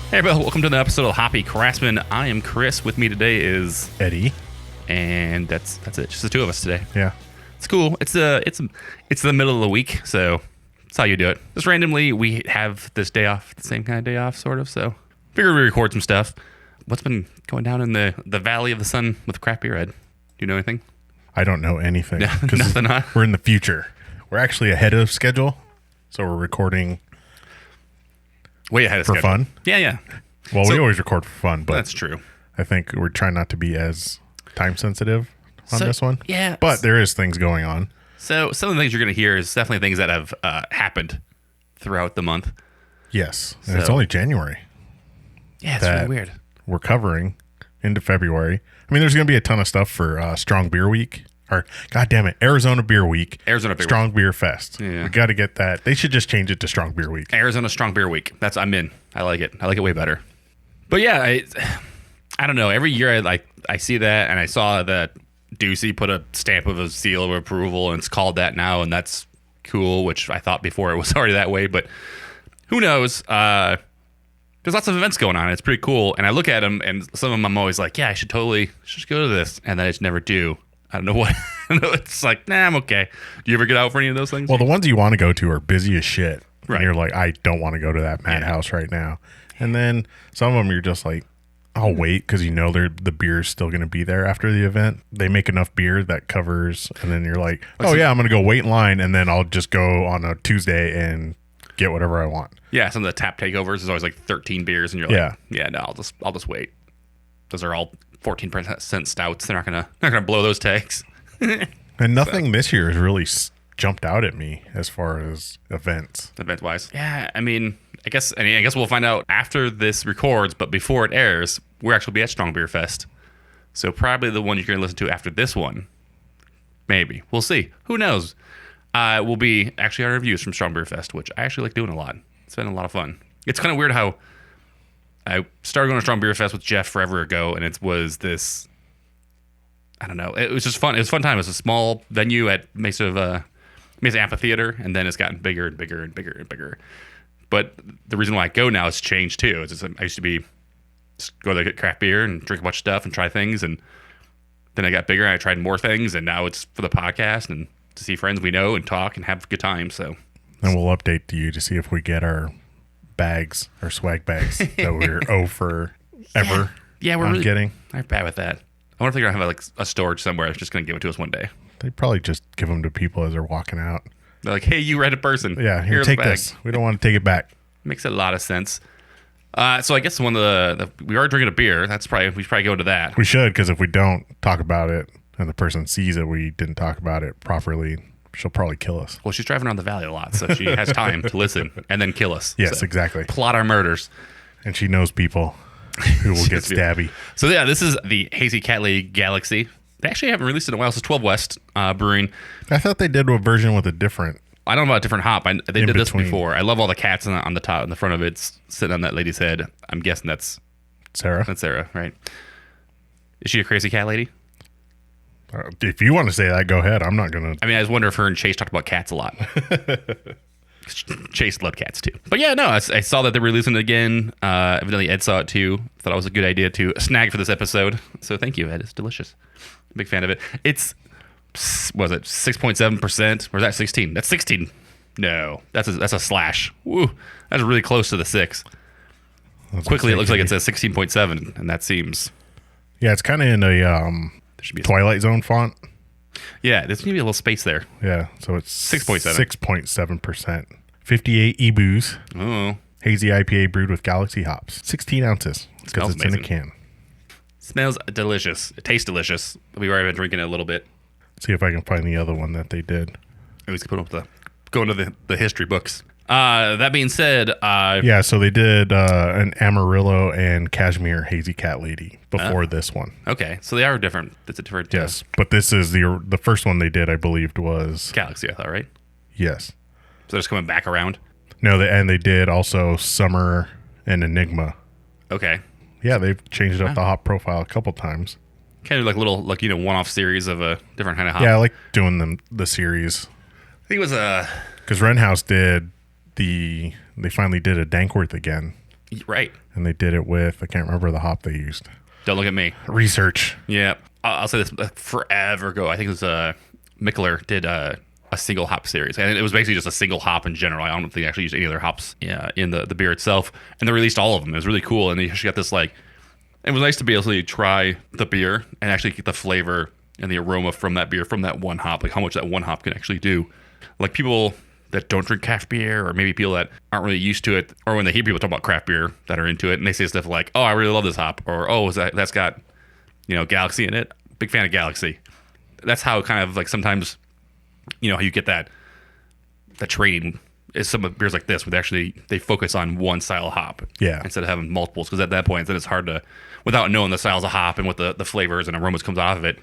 Hey everybody, welcome to the episode of Hoppy Craftsmen. I am Chris. With me today is Eddie, and that's it. Just the two of us today. Yeah, it's cool. It's the middle of the week, so that's how you do it. Just randomly, we have this day off, the same kind of day off, sort of. So figured we record some stuff. What's been going down in the Valley of the Sun with craft beer, Ed? Do you know anything? I don't know anything. Nothing. Huh? We're in the future. We're actually ahead of schedule, so we're recording. Way ahead of for schedule. fun? Yeah. Well, we always record for fun, but that's true. I think we're trying not to be as time sensitive on this one. Yeah. But there is things going on. So some of the things you're going to hear is definitely things that have happened throughout the month. Yes. And it's only January. Yeah, it's really weird. We're covering into February. I mean, there's going to be a ton of stuff for Strong Beer Week. Or, God damn it, Arizona Beer Week. Strong Beer Fest. Yeah. We got to get that. They should just change it to Strong Beer Week. Arizona Strong Beer Week. I'm in. I like it. I like it way better. But yeah, I don't know. Every year I see that, and I saw that Ducey put a stamp of a seal of approval, and it's called that now, and that's cool, which I thought before it was already that way, but who knows? There's lots of events going on. It's pretty cool, and I look at them, and some of them I'm always like, yeah, I should go to this, and then I just never do. I don't know what. It's like, nah, I'm okay. Do you ever get out for any of those things? Well, the ones you want to go to are busy as shit. Right. And you're like, I don't want to go to that madhouse right now. And then some of them you're just like, I'll wait because you know the beer is still going to be there after the event. They make enough beer that covers, and then you're like, I'm going to go wait in line, and then I'll just go on a Tuesday and get whatever I want. Yeah, some of the tap takeovers is always like 13 beers, and you're like, no, I'll just wait. Those are all 14% stouts. They're not gonna blow those tags. And nothing this year has really jumped out at me as far as event wise. Yeah, I mean, I guess we'll find out after this records, but before it airs, we're actually be at Strong Beer Fest. So probably the one you're gonna listen to after this one. Maybe. We'll see. Who knows? Will be actually our reviews from Strong Beer Fest, which I actually like doing a lot. It's been a lot of fun. It's kind of weird how I started going to Strong Beer Fest with Jeff forever ago, and it was this, I don't know, it was just fun. It was a fun time. It was a small venue at Mesa Amphitheater, and then it's gotten bigger and bigger and bigger and bigger. But the reason why I go now has changed too. It's just, I used to just go there, get craft beer and drink a bunch of stuff and try things, and then I got bigger and I tried more things, and now it's for the podcast and to see friends we know and talk and have a good time. So, and we'll update you to see if we get our bags or swag bags that we're for ever. Yeah, we're really getting. I'm bad with that. I wonder if they're gonna have a storage somewhere. It's just gonna give it to us one day. They probably just give them to people as they're walking out. They're like, "Hey, you Reddit person. Yeah, here, take this. We don't want to take it back." Makes a lot of sense. So I guess one of we are drinking a beer. We should probably go into that. We should, because if we don't talk about it and the person sees that we didn't talk about it properly, she'll probably kill us. Well, she's driving around the valley a lot, so she has time to listen and then kill us. Yes, so, exactly. Plot our murders. And she knows people who will get stabby. So yeah, this is the Hazy Cat Lady Galaxy. They actually haven't released it in a while. It's 12 West Brewing. I thought they did a version with a different. I don't know about a different hop. They did this before. I love all the cats on the top, on the front of it, sitting on that lady's head. I'm guessing that's Sarah. That's Sarah, right? Is she a crazy cat lady? If you want to say that, go ahead. I'm not going to. I mean, I just wonder if her and Chase talked about cats a lot. Chase loved cats too. But yeah, no, I saw that they're releasing it again. Evidently, Ed saw it too. Thought it was a good idea to snag for this episode. So thank you, Ed. It's delicious. Big fan of it. It's, was it 6.7%? Or is that 16? That's 16. No, that's a slash. Woo, that's really close to the 6. Quickly, it looks like it's a 16.7, and that seems. Yeah, it's kind of in a Twilight Zone font. Yeah, there's going to be a little space there. Yeah, so it's 6.7. 6.7%. 58 e-booze. Oh. Hazy IPA brewed with Galaxy hops. 16 ounces. Because it's amazing. In a can. Smells delicious. It tastes delicious. We've already been drinking it a little bit. See if I can find the other one that they did. I was go into the history books. That being said, yeah, so they did an Amarillo and Cashmere Hazy Cat Lady before this one. Okay, so they are different. It's a different. Yes, but this is the first one they did. I believed was Galaxy. I thought, right? Yes. So they're just coming back around. No, they did also Summer and Enigma. Okay. Yeah, they've changed up the hop profile a couple times. Kind of like little, like, one-off series of a different kind of hop. Yeah, I like doing the series. I think it was a... Because Renhouse did they finally did a Dankworth again. Right. And they did it with, I can't remember the hop they used. Don't look at me. Research. Yeah. I'll say this, forever ago, I think it was Mickler did a single hop series. And it was basically just a single hop in general. I don't think they actually used any other hops in the beer itself. And they released all of them. It was really cool. And they actually got this, like, it was nice to be able to try the beer and actually get the flavor and the aroma from that beer, from that one hop, like how much that one hop can actually do. Like people that don't drink craft beer, or maybe people that aren't really used to it, or when they hear people talk about craft beer that are into it, and they say stuff like, oh, I really love this hop, or oh, that's got, Galaxy in it. Big fan of Galaxy. That's how kind of like sometimes, how you get that training is some of beers like this where they focus on one style of hop. Yeah. Instead of having multiples, because at that point then it's hard to, without knowing the styles of hop and what the flavors and aromas comes off of it,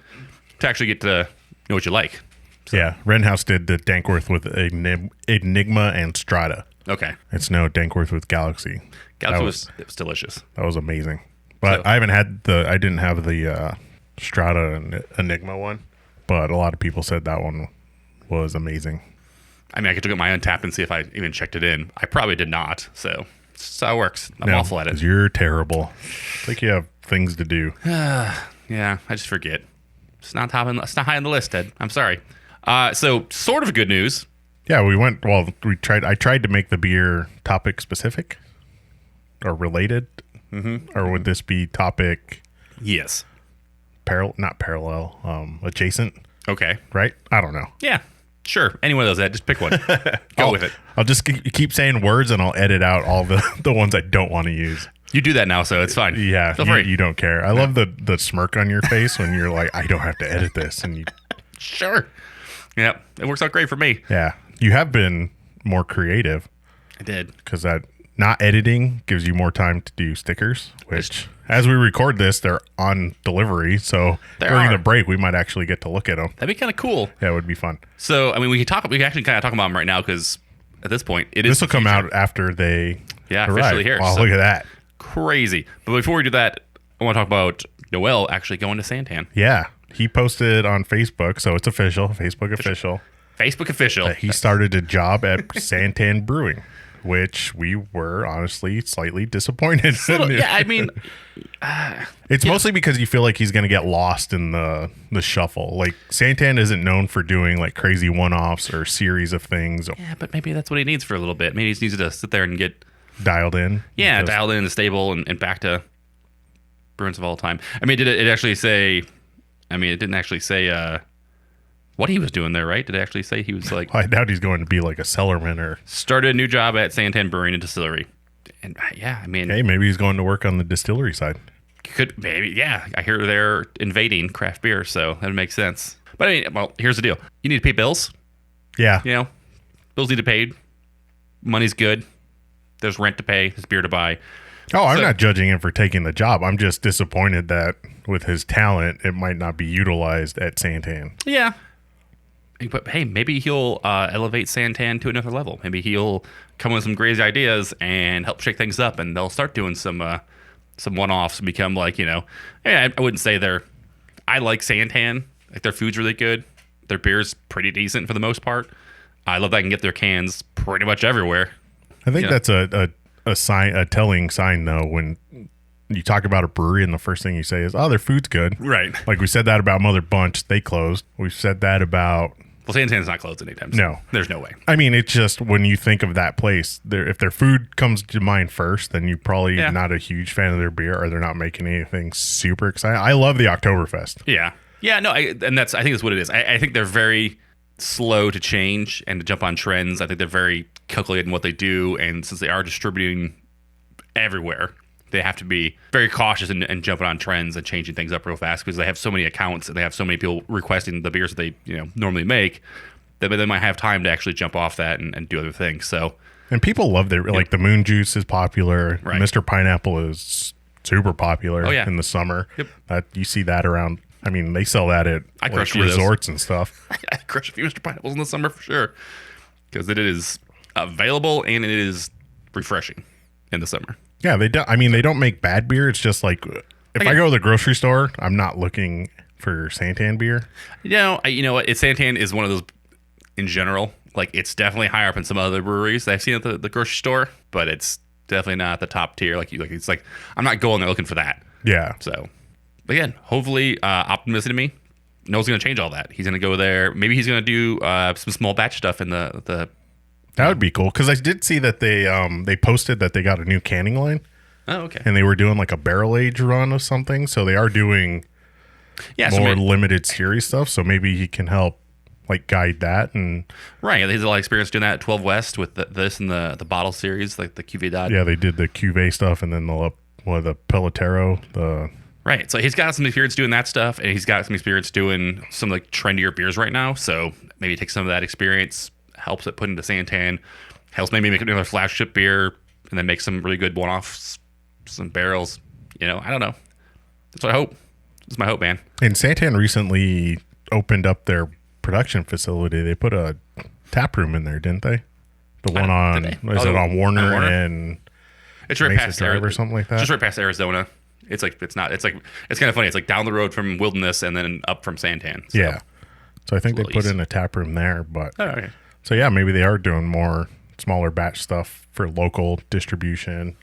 to actually get to know what you like. So. Yeah, Renhouse did the Dankworth with Enigma and Strata. Okay. It's no Dankworth with Galaxy. Galaxy it was delicious. That was amazing. But I didn't have the Strata and Enigma one, but a lot of people said that one was amazing. I mean, I could look at my Untapped and see if I even checked it in. I probably did not, so that's how it works. I'm awful at it. You're terrible. It's like you have things to do. Yeah, I just forget. It's not high on the list, Ted. I'm sorry. So sort of good news. Yeah, I tried to make the beer topic specific or related. Mm-hmm. Or would this be topic? Yes. Not parallel, adjacent. Okay. Right? I don't know. Yeah. Sure. Any one of those, Ed. Just pick one. Go with it. I'll just keep saying words and I'll edit out all the ones I don't want to use. You do that now, so it's fine. Yeah. You don't care. I love the smirk on your face when you're like, I don't have to edit this. And you. Sure. Yep. It works out great for me. Yeah. You have been more creative. I did. Because that not editing gives you more time to do stickers, which as we record this, they're on delivery. So during the break, we might actually get to look at them. That'd be kind of cool. Yeah, it would be fun. So, I mean, we can actually kind of talk about them right now because at this point, this will come out after they officially here. Wow, look at that. Crazy. But before we do that, I want to talk about Noel actually going to Santan. Yeah. He posted on Facebook, so it's official. Facebook official. That he started a job at Santan Brewing, which we were honestly slightly disappointed. Yeah, I mean, it's mostly because you feel like he's going to get lost in the shuffle. Like Santan isn't known for doing like crazy one-offs or series of things. Yeah, but maybe that's what he needs for a little bit. Maybe he needs to sit there and get dialed in. Yeah, dialed in the stable and back to Bruins of all time. I mean, did it actually say? I mean, it didn't actually say what he was doing there, right? Did it actually say he was like? I doubt he's going to be like a cellarman or started a new job at Santan Brewing and Distillery. And yeah, I mean, hey, maybe he's going to work on the distillery side. Could maybe, yeah. I hear they're invading craft beer, so that would make sense. But I mean, well, here's the deal: you need to pay bills. Yeah, bills need to be paid. Money's good. There's rent to pay. There's beer to buy. Oh, I'm not judging him for taking the job. I'm just disappointed that with his talent, it might not be utilized at Santan. Yeah. But hey, maybe he'll elevate Santan to another level. Maybe he'll come with some crazy ideas and help shake things up, and they'll start doing some one-offs and become like, I wouldn't say I like Santan. Like their food's really good. Their beer's pretty decent for the most part. I love that I can get their cans pretty much everywhere. I think that's a telling sign though when you talk about a brewery and the first thing you say is, "Oh, their food's good." Right. Like we said that about Mother Bunch, they closed. We've said that about. Well, Santan's not closed anytime soon. No, there's no way. I mean, it's just when you think of that place, if their food comes to mind first, then you're probably not a huge fan of their beer, or they're not making anything super exciting. I love the Oktoberfest. Yeah. No, I think that's what it is. I think they're very slow to change and to jump on trends. I think they're very calculated in what they do, and since they are distributing everywhere, they have to be very cautious and jumping on trends and changing things up real fast because they have so many accounts and they have so many people requesting the beers that they normally make that they might have time to actually jump off that and do other things. So, and people love their like the Moon Juice is popular. Right. Mr. Pineapple is super popular in the summer. Yep. You see that around. I mean, they sell that at like resorts and stuff. I crush a few Mr. Pineapples in the summer for sure because it is available and it is refreshing in the summer. Yeah, they don't. I mean, they don't make bad beer. It's just like if I go to the grocery store, I'm not looking for Santan beer. You know what? Santan is one of those in general. Like, it's definitely higher up in some other breweries that I've seen at the grocery store, but it's definitely not the top tier. Like it's like I'm not going there looking for that. Yeah. So, again, hopefully, optimistic to me knows going to change all that. He's going to go there. Maybe he's going to do some small batch stuff in the. That would be cool because I did see that they posted that they got a new canning line. Oh, okay. And they were doing like a barrel age run of something, so they are doing more limited series stuff. So maybe he can help like guide that and right. He has a lot of experience doing that at 12 West with this and the bottle series, like the Cuvée dot. Yeah, they did the Cuvée stuff and then the Pelotero. Right. So he's got some experience doing that stuff, and he's got some experience doing some like trendier beers right now. So maybe take some of that experience, helps it put into Santan, helps maybe make another flagship beer, and then make some really good one-offs, some barrels. I don't know. That's what I hope. That's my hope, man. And Santan recently opened up their production facility. They put a tap room in there, didn't they? The one on it on Warner and it's right Mesa past Drive or something like that. Just right past Arizona. It's kind of funny. It's like down the road from Wilderness and then up from Santan. So. Yeah. So I think they put in a tap room there, but okay. So yeah, maybe they are doing more smaller batch stuff for local distribution.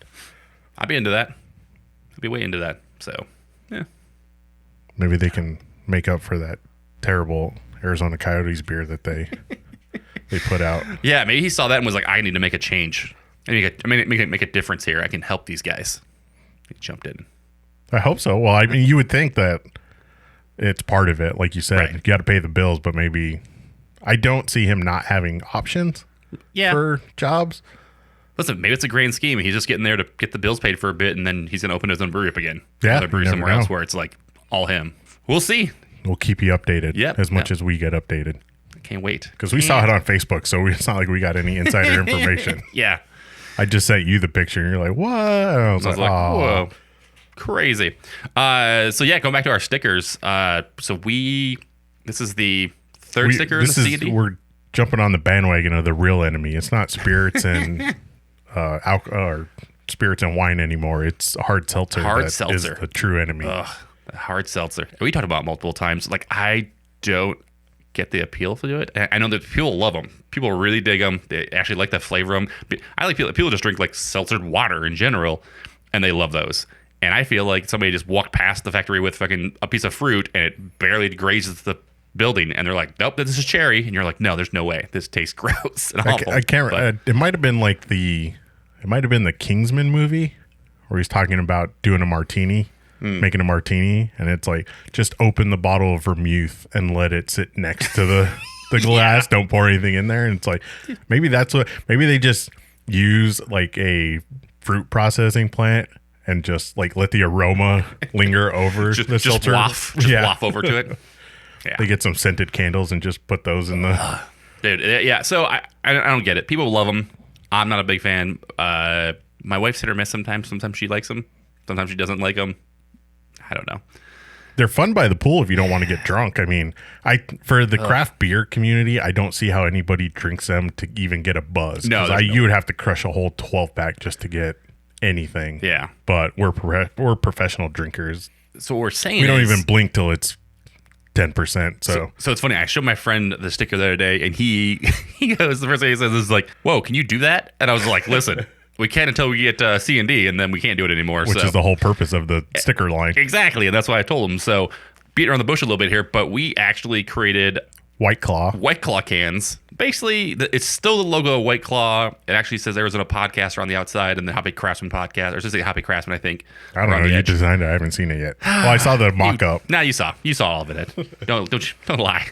I'd be into that. I'd be way into that. So yeah. Maybe they can make up for that terrible Arizona Coyotes beer that they put out. Yeah, maybe he saw that and was like, I need to make a change. Make a difference here. I can help these guys. He jumped in. I hope so. Well, I mean, you would think that it's part of it. Like you said, You got to pay the bills, but maybe I don't see him not having options for jobs. Listen, maybe it's a grand scheme. He's just getting there to get the bills paid for a bit, and then he's going to open his own brewery up again. Yeah, another brewery somewhere else where it's like all him. We'll see. We'll keep you updated as much as we get updated. I can't wait. Because we saw it on Facebook, so it's not like we got any insider information. Yeah. I just sent you the picture, and you're like, what? And I was like, whoa. Crazy. Going back to our stickers. This is the third sticker in the CD. We're jumping on the bandwagon of the real enemy. It's not spirits and alcohol or spirits and wine anymore. It's hard seltzer. Is the true enemy. Ugh, hard seltzer. We talked about it multiple times. Like, I don't get the appeal to it. I know that people love them. People really dig them. They actually like the flavor of them. I like people just drink like seltzered water in general, and they love those. And I feel like somebody just walked past the factory with fucking a piece of fruit, and it barely grazes the building, and they're like, nope, this is cherry. And you're like, no, there's no way. This tastes gross and awful. I can't. It might have been like the Kingsman movie where he's talking about doing a martini. Making a martini, and it's like, just open the bottle of vermouth and let it sit next to the glass. Don't pour anything in there. And it's like, maybe they just use like a fruit processing plant and just like let the aroma linger over the filter. Waft over to it. Yeah. They get some scented candles and just put those in the dude. Yeah. So I don't get it. People love them. I'm not a big fan. My wife's hit or miss sometimes. Sometimes she likes them. Sometimes she doesn't like them. I don't know. They're fun by the pool if you don't want to get drunk. I mean, for the craft beer community, I don't see how anybody drinks them to even get a buzz. No, you would have to crush a whole 12-pack just to get anything. Yeah. But we're professional drinkers. So what we're saying we don't even blink till it's 10%. So it's funny. I showed my friend the sticker the other day, and he goes, the first thing he says is like, "Whoa, can you do that?" And I was like, "Listen." We can't until we get C&D, and then we can't do it anymor. Which is the whole purpose of the sticker line. Exactly, and that's why I told him. So, beating around the bush a little bit here, but we actually created White Claw cans. Basically, it's still the logo of White Claw. It actually says Arizona Podcaster on the outside, and the Hoppy Craftsmen podcast, or just say Hoppy Craftsmen, I think. I don't know. You designed it. I haven't seen it yet. Well, I saw the mock-up. You saw all of it. Don't lie.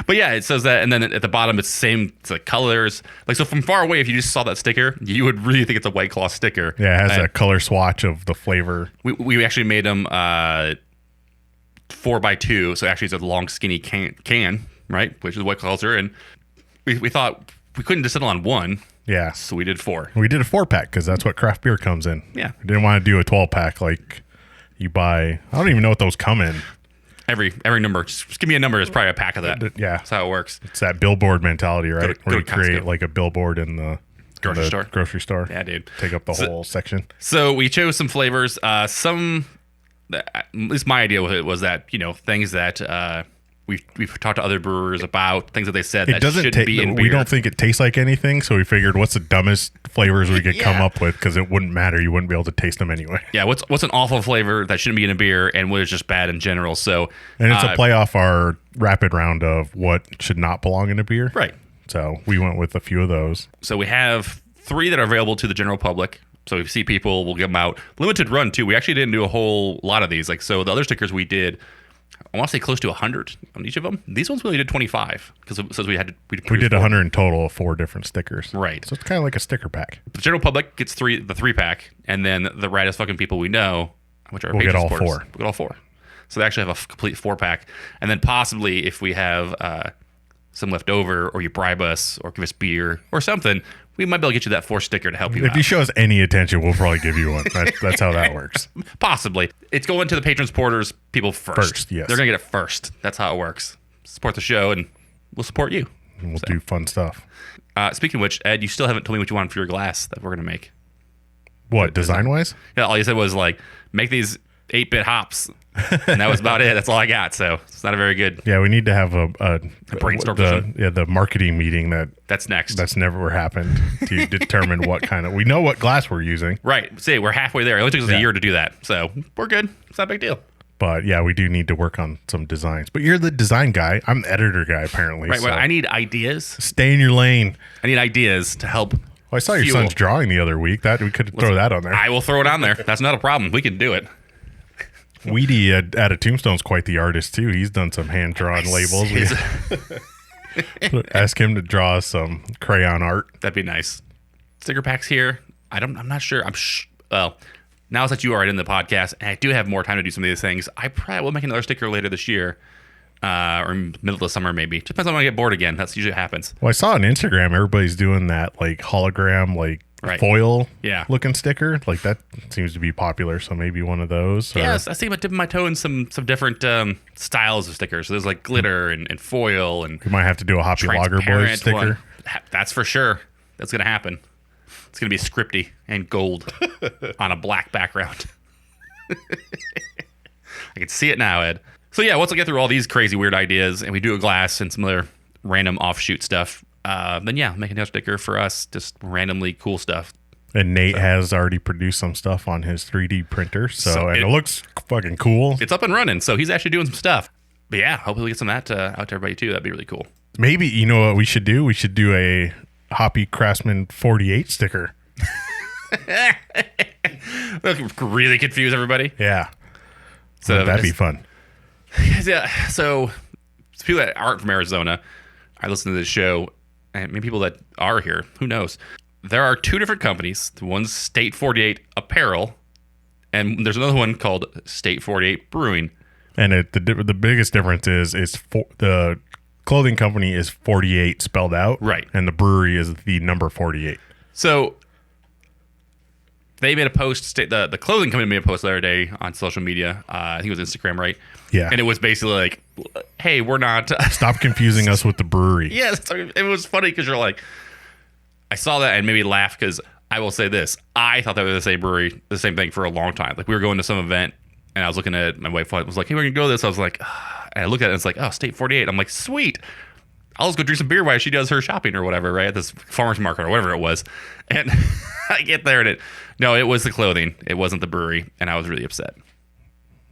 But yeah, it says that, and then at the bottom it's the same. It's like colors. Like, so from far away, if you just saw that sticker, you would really think it's a White Claw sticker. Yeah, it has a color swatch of the flavor. We actually made them 4x2, so actually it's a long skinny can, right? Which is White Claw culture, and we thought we couldn't just settle on one. Yeah, so we did 4. We did a 4-pack because that's what craft beer comes in. Yeah, we didn't want to do a 12-pack like you buy. I don't even know what those come in. Every number, just give me a number. It's probably a pack of that. Yeah, that's how it works. It's that billboard mentality, right? Where you create like a billboard in the Grocery store. Grocery store. Yeah, dude. Take up the whole section. So we chose some flavors. Some, at least my idea with it was that, things that we've talked to other brewers about, things that they said that shouldn't be in beer. We don't think it tastes like anything, so we figured what's the dumbest flavors we could come up with, because it wouldn't matter. You wouldn't be able to taste them anyway. Yeah, what's an awful flavor that shouldn't be in a beer, and what is just bad in general. So, and it's a play off our rapid round of what should not belong in a beer. Right. So we went with a few of those. So we have 3 that are available to the general public. So if you see people, we'll give them out. Limited run, too. We actually didn't do a whole lot of these. So the other stickers we did, I want to say close to 100 on each of them. These ones we only did 25 because it says we did 100 in total of 4 different stickers. Right. So it's kind of like a sticker pack. The general public gets the 3-pack, and then the raddest fucking people we know, which are we'll get all supporters, 4. We'll get all 4. So they actually have a complete 4-pack, and then possibly if we have some left over, or you bribe us, or give us beer or something, we might be able to get you that 4 sticker to help you out. If you show us any attention, we'll probably give you one. That's how that works. Possibly. It's going to the patron supporters people first. Yes. They're going to get it first. That's how it works. Support the show, and we'll support you. And we'll do fun stuff. Speaking of which, Ed, you still haven't told me what you want for your glass that we're going to make. What, design-wise? Yeah, all you said was, make these 8-bit hops. And that was about it. That's all I got. So it's not a very good. Yeah, we need to have a brainstorm. The marketing meeting that's next. That's never happened to determine what kind of. We know what glass we're using. Right. See, we're halfway there. It only took us a year to do that, so we're good. It's not a big deal. But yeah, we do need to work on some designs. But you're the design guy. I'm the editor guy, apparently. Right. So Well, I need ideas. Stay in your lane. I need ideas to help. Well, I saw your son's drawing the other week. That we could throw that on there. I will throw it on there. That's not a problem. We can do it. Weedy at a Tombstone's quite the artist too. He's done some hand drawn labels. Ask him to draw some crayon art. That'd be nice. Sticker packs here. I'm not sure. Well, now that you are in the podcast, and I do have more time to do some of these things, I probably will make another sticker later this year, or in middle of the summer maybe. Depends on when I get bored again. That's usually what happens. Well, I saw on Instagram everybody's doing that hologram foil looking sticker. That seems to be popular, so maybe one of those. Yes, I see him dipping my toe in some different styles of stickers. So there's glitter and foil, and we might have to do a Hoppy Lager Boys sticker. One. That's for sure. That's gonna happen. It's gonna be scripty and gold on a black background. I can see it now, Ed. So yeah, once I get through all these crazy weird ideas and we do a glass and some other random offshoot stuff, then yeah, make another sticker for us, just randomly cool stuff. And Nate has already produced some stuff on his 3D printer, and it looks fucking cool. It's up and running, so he's actually doing some stuff. But yeah, hopefully we get some of that out to everybody too. That'd be really cool. Maybe, you know what we should do? We should do a Hoppy Craftsmen 48 sticker. Really confuse everybody. Yeah. So that'd be fun. Yeah. So people that aren't from Arizona, I listen to this show, and maybe people that are here, who knows? There are 2 different companies. One's State 48 Apparel, and there's another one called State 48 Brewing. And the biggest difference is the clothing company is 48 spelled out, right? And the brewery is the number 48. So they made a post. The clothing company made a post the other day on social media. I think it was Instagram, right? Yeah. And it was basically "Hey, we're not. Stop confusing us with the brewery." Yes, it was funny because you're like, I saw that and maybe laugh because I will say this: I thought that was the same brewery, the same thing for a long time. We were going to some event, and I was looking at my wife was like, "Hey, we're gonna go to this." I was like, and I looked at it, and it's like, "Oh, State 48." I'm like, "Sweet." I'll just go drink some beer while she does her shopping or whatever, right? At this farmer's market or whatever it was. And I get there and it was the clothing. It wasn't the brewery. And I was really upset.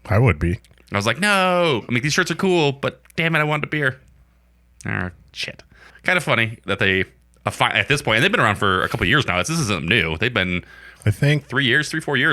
I would be. I was like, no. I mean, these shirts are cool, but damn it, I wanted a beer. Oh, shit. Kind of funny that they, at this point, and they've been around for a couple of years now. This isn't new. They've been, I think, 4 years.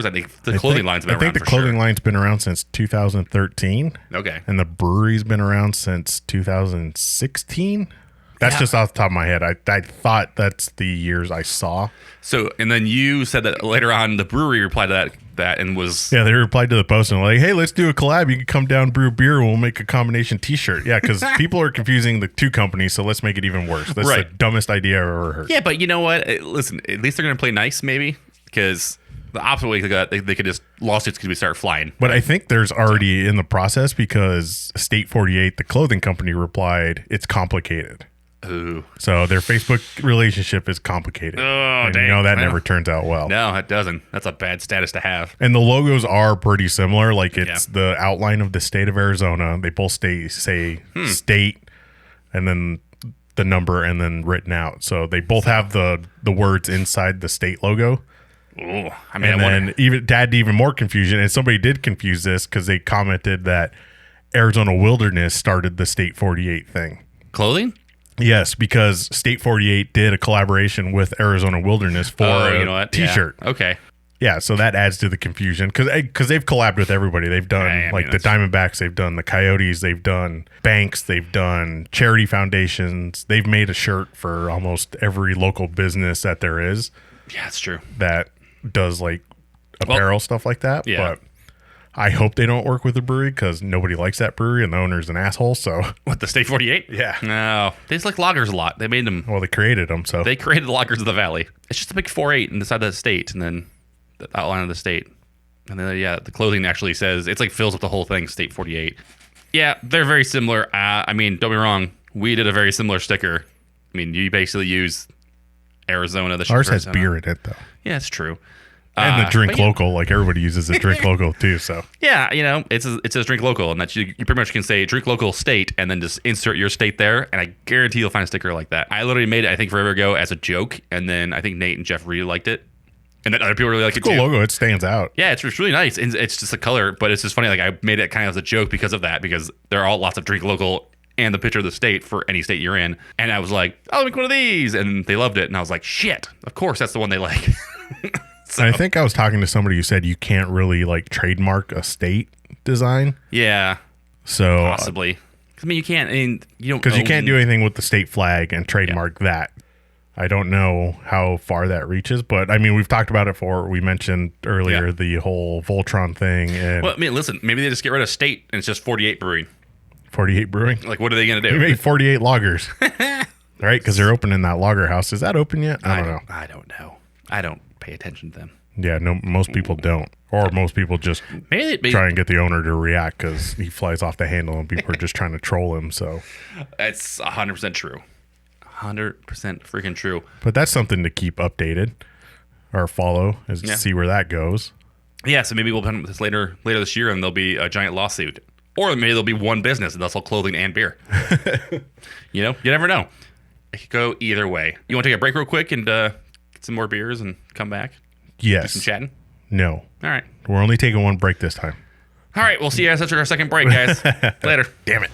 I think the clothing line's been around. I think the clothing line's been around since 2013. Okay. And the brewery's been around since 2016. That's just off the top of my head. I thought that's the years I saw. So, and then you said that later on the brewery replied to that and was... Yeah, they replied to the post and like, hey, let's do a collab. You can come down, brew beer, and we'll make a combination t-shirt. Yeah, because people are confusing the 2 companies, so let's make it even worse. That's the dumbest idea I've ever heard. Yeah, but you know what? Listen, at least they're going to play nice, maybe, because the opposite way they could just lawsuits could start flying. But I think there's already in the process because State 48, the clothing company, replied, it's complicated. Ooh. So their Facebook relationship is complicated. Oh, and dang. you know that Well, never turns out well. No, it doesn't. That's a bad status to have. And the logos are pretty similar. Like it's the outline of the state of Arizona. They both say state and then the number and then written out. So they both have the words inside the state logo. Ooh. I mean, And then even to add even more confusion, and somebody did confuse this because they commented that Arizona Wilderness started the State 48 thing. clothing? Yes, because State 48 did a collaboration with Arizona Wilderness for a T-shirt. Yeah. Okay. Yeah, so that adds to the confusion because they've collabed with everybody. They've done the Diamondbacks, they've done the Coyotes, they've done banks, they've done charity foundations. They've made a shirt for almost every local business that there is. Yeah, that's true. That does like apparel stuff like that. Yeah. But I hope they don't work with the brewery because nobody likes that brewery and the owner's an asshole. So What, the State 48? Yeah. No. They just like loggers a lot. They made them. well, they created them. So They created the loggers of the valley. It's just a big 4-8 in the side of the state and then the outline of the state. And then, the clothing actually says, it's like fills up the whole thing, State 48. Yeah, they're very similar. I mean, don't be wrong. We did a very similar sticker. I mean, you basically use Arizona. Ours has beer in it though. Yeah, it's true. And the drink local, like everybody uses the drink local too. So Yeah, it says drink local, and that you pretty much can say drink local state, and then just insert your state there, and I guarantee you'll find a sticker like that. I literally made it, I think, forever ago as a joke, and then I think Nate and Jeff really liked it, and then other people really like it cool too. logo. It stands out. Yeah, it's really nice, and it's just a color, but it's just funny. Like I made it kind of as a joke because of that, because there are all lots of drink local and the picture of the state for any state you're in, and I was like, I'll make one of these, and they loved it, and I was like, shit, of course that's the one they like. So, I think I was talking to somebody who said you can't really like trademark a state design. Yeah, So possibly. I mean, you can't. I mean, you don't because you can't do anything with the state flag and trademark that. I don't know how far that reaches, but I mean, we've talked about it before. We mentioned earlier the whole Voltron thing. And Well, I mean, listen, maybe they just get rid of state and it's just 48 brewing. 48 Brewing. Like, what are they going to do? We made 48 lagers. Right? Because they're opening that lager house. Is that open yet? I don't know. I don't know. I don't pay attention to them. Yeah, no, most people don't. Or most people just Maybe try and get the owner to react because he flies off the handle and people are just trying to troll him. So that's 100% true. 100% freaking true. But that's something to keep updated or follow is to see where that goes. Yeah, so maybe we'll put this later this year and there'll be a giant lawsuit. Or maybe there'll be one business and they'll sell clothing and beer. You never know. It could go either way. You want to take a break real quick and get some more beers and come back? Yes. Do some chatting? No. All right. We're only taking one break this time. All right, we'll see you guys after our second break, guys. Later. Damn it.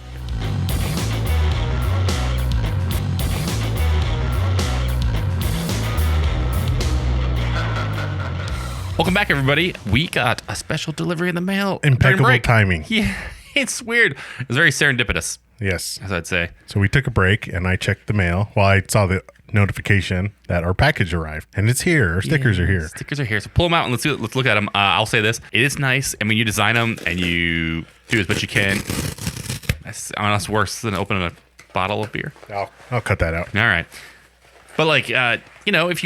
Welcome back, everybody. We got a special delivery in the mail. Impeccable during break. timing. Yeah, it's weird. It's very serendipitous, Yes. as I'd say. So we took a break and I checked the mail. Well, I saw the notification that our package arrived and it's here. Our stickers are here. Stickers are here. So pull them out and let's look at them. I'll say this: it is nice. I mean, you design them and you do as much you can. That's worse than opening a bottle of beer. I'll cut that out. All right, but like if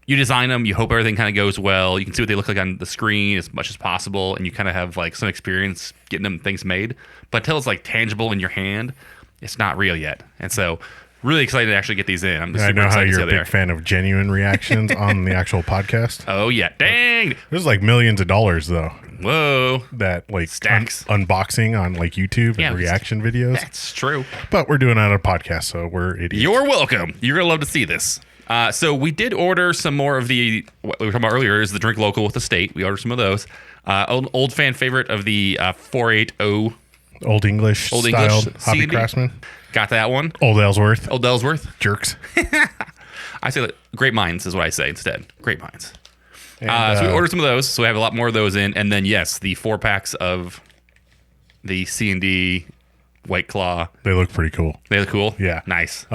you design them, you hope everything kind of goes well. You can see what they look like on the screen as much as possible, and you kind of have like some experience getting them things made. But until it's like tangible in your hand, it's not real yet. And so, really excited to actually get these in. I'm just I super know how excited to you're see a how they big fan of genuine reactions on the actual podcast. Oh yeah, dang! There's like millions of dollars though Whoa, that like Stacks. Unboxing on like YouTube Yeah, and reaction videos. that's true. But we're doing it on a podcast, so we're idiots. You're welcome. You're gonna love to see this. So we did order some more of the what we were talking about earlier is the drink local with the state. We ordered some of those. Old fan favorite of the 480 Old English Old styled English Hoppy CD. Craftsman. Got that one. Old Ellsworth. Old Ellsworth. Jerks. I say that great minds is what I say instead. Great minds. And, So we ordered some of those. So we have a lot more of those in, and then yes, the 4 packs of the C&D White Claw. they look pretty cool. They look cool. Yeah. Nice.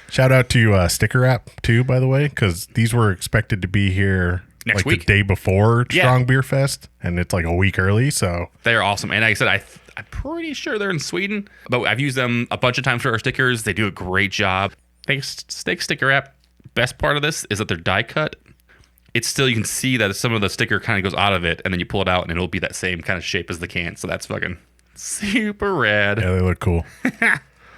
Shout out to Sticker App too, by the way, because these were expected to be here Next like week. the day before Yeah. Strong Beer Fest, and it's like a week early. So They're awesome. And like I said, I'm pretty sure they're in Sweden, but I've used them a bunch of times for our stickers. They do a great job. Thanks, Sticker App. Best part of this is that they're die cut. It's still, you can see that some of the sticker kind of goes out of it, and then you pull it out, and it'll be that same kind of shape as the can. So that's fucking super rad. yeah, they look cool.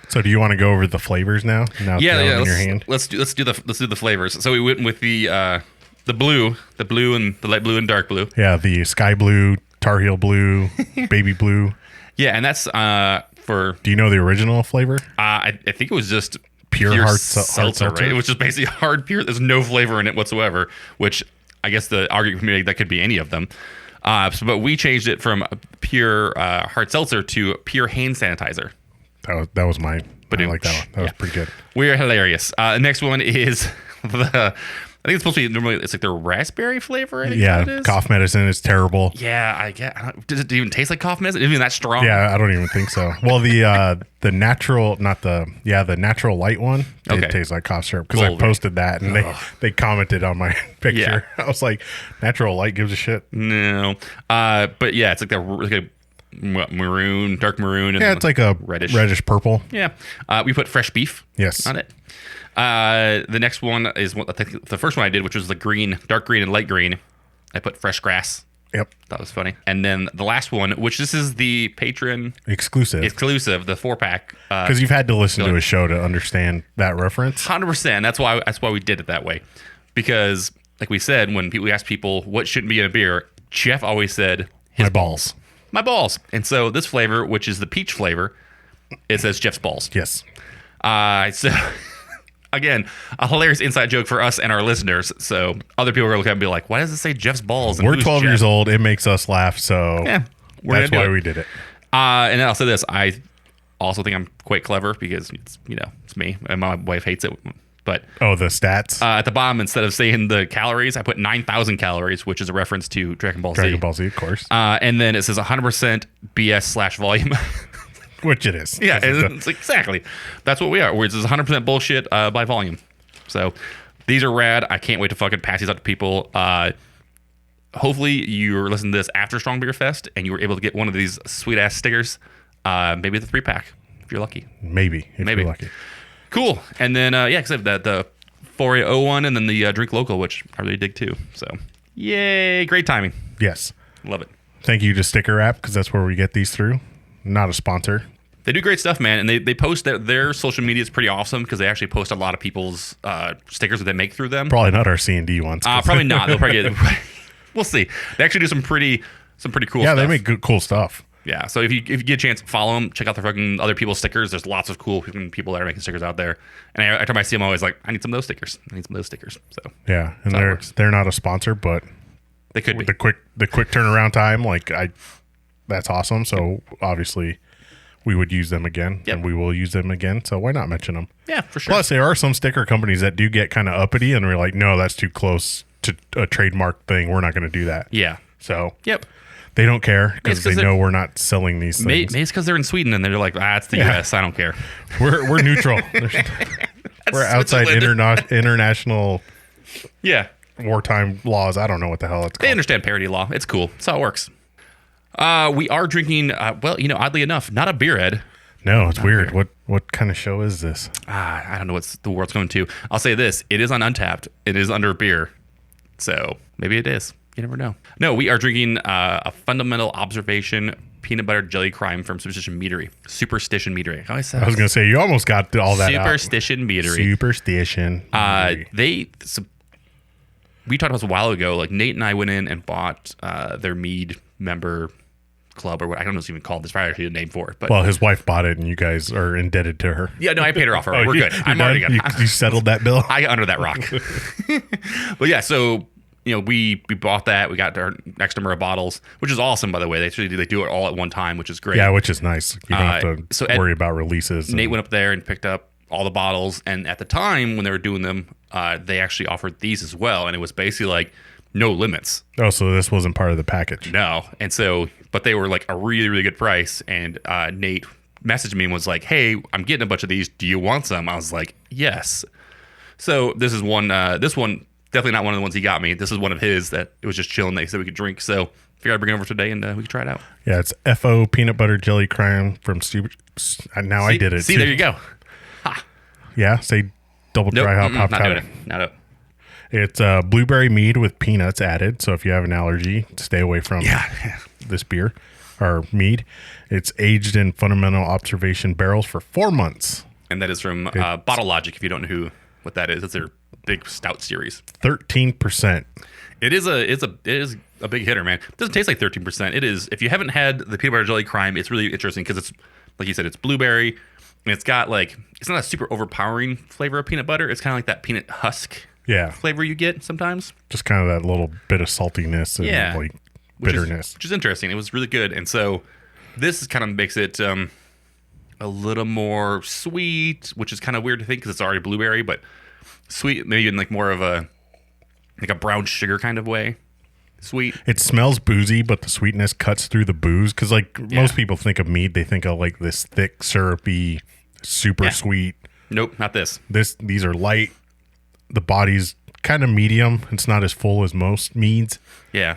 So do you want to go over the flavors now? Now Yeah, in your hand. Let's do the flavors. So we went with the blue and the light blue and dark blue. Yeah, the sky blue, Tar Heel blue, baby blue. Yeah, and that's for. Do you know the original flavor? I think it was just Pure hard seltzer, right? It was just basically hard pure. There's no flavor in it whatsoever. Which I guess the argument can be that could be any of them. But we changed it from pure hard seltzer to pure hand sanitizer. That was mine. I like that one. That was pretty good. We're hilarious. The next one is the. I think it's supposed to be normally. It's like the raspberry flavor. I think it is. Cough medicine is terrible. Yeah, I get. Does it even taste like cough medicine? Isn't even that strong? Yeah, I don't even think so. Well, the natural, the natural light one. It tastes like cough syrup because I posted that and they commented on my picture. Yeah. I was like, natural light gives a shit. No, but yeah, it's like a maroon, dark maroon. And it's like a reddish purple. Yeah, we put fresh beef. Yes. On it. The next one is what I think the first one I did, which was the green, dark green and light green. I put fresh grass. Yep. That was funny. And then the last one, which this is the patron exclusive, the 4-pack. Because you've had to listen to a show to understand that reference. 100%. That's why we did it that way. Because like we said, when we asked people what shouldn't be in a beer, Jeff always said my balls. My balls. And so this flavor, which is the peach flavor, it says Jeff's balls. Yes. So again, a hilarious inside joke for us and our listeners. So other people are looking at it and be like, why does it say Jeff's balls? And we're 12 years old. It makes us laugh. So that's why we did it. And then I'll say this. I also think I'm quite clever because it's me and my wife hates it. But the stats at the bottom, instead of saying the calories, I put 9,000 calories, which is a reference to Dragon Ball Z. Dragon Ball Z, of course. And then it says 100% BS/volume. Which it is. Yeah, it's exactly. That's what we are. It's 100% bullshit by volume. So these are rad. I can't wait to fucking pass these out to people. Hopefully you're listening to this after Strong Beer Fest and you were able to get one of these sweet ass stickers. Maybe the 3-pack if you're lucky. Maybe you're lucky. Cool. And then because the 401 and then the Drink Local, which I really dig too. So yay, great timing. Yes, love it. Thank you to Sticker Wrap because that's where we get these through. Not a sponsor. They do great stuff, man, and they post their social media is pretty awesome because they actually post a lot of people's stickers that they make through them. Probably not our C&D ones. Probably not. They'll probably get. We'll see. They actually do some pretty cool. Yeah, stuff. they make good, cool stuff. Yeah, so if you get a chance, follow them. Check out the fucking other people's stickers. There's lots of cool people that are making stickers out there. And every time I see them, I'm always like, I need some of those stickers. So yeah, and they're not a sponsor, but they could be. The quick turnaround time, that's awesome. So obviously, we would use them again, and we will use them again. So why not mention them? Yeah, for sure. Plus, there are some sticker companies that do get kind of uppity, and we're like, no, that's too close to a trademark thing. We're not going to do that. Yeah. So yep. They don't care because they know we're not selling these things. Maybe it's because they're in Sweden and they're like, it's the U.S. I don't care. We're neutral. We're outside international wartime laws. I don't know what the hell it's called. They understand parity law. It's cool. That's how it works. We are drinking, oddly enough, not a beer, Ed. No, it's weird. What kind of show is this? I don't know what the world's going to. I'll say this. It is on Untapped. It is under beer. So maybe it is. You never know. No, we are drinking a Fundamental Observation peanut butter jelly crime from Superstition Meadery. Superstition Meadery. I was going to say, you almost got all that Superstition Meadery. Superstition Meadery. We talked about this a while ago. Like Nate and I went in and bought their mead member club, or what I don't know what's even called. There's probably actually a name for it. But his wife bought it, and you guys are indebted to her. Yeah, no, I paid her off. We're good. I'm already good. You settled that bill. I got under that rock. But yeah, so we bought that. We got our next number of bottles, which is awesome, by the way. They do it all at one time, which is great. Yeah, which is nice. You don't have to worry about releases. Nate went up there and picked up all the bottles, and at the time when they were doing them, they actually offered these as well, and it was basically like no limits. Oh, so this wasn't part of the package? No, and so, but they were like a really, really good price, and Nate messaged me and was like, "Hey, I'm getting a bunch of these. Do you want some?" I was like, "Yes." So this is one. This one definitely not one of the ones he got me. This is one of his that it was just chilling. They said we could drink, so figured I'd bring it over today and we could try it out. Yeah, it's FO peanut butter jelly crime from Stupid. Now I did it. See, there you go. Ha. Yeah, say double dry hop not powder. doing it. Not it. It's blueberry mead with peanuts added. So if you have an allergy, stay away from this beer. or mead. It's aged in fundamental observation barrels for 4 months. And that is from Bottle Logic, if you don't know what that is. It's their big stout series. 13%. It is a big hitter, man. It doesn't taste like 13%. It is, if you haven't had the peanut butter jelly crime, it's really interesting because it's, like you said, it's blueberry, and it's got like, it's not a super overpowering flavor of peanut butter. It's kind of like that peanut husk flavor you get sometimes. Just kind of that little bit of saltiness and like bitterness. Which is interesting. It was really good. And so this kind of makes it a little more sweet, which is kind of weird to think because it's already blueberry, but sweet, maybe in like more of a brown sugar kind of way. Sweet. It smells boozy, but the sweetness cuts through the booze. Because like most people think of mead, they think of like this thick, syrupy, super sweet. Nope, not this. These are light. The body's kind of medium. It's not as full as most meads. Yeah.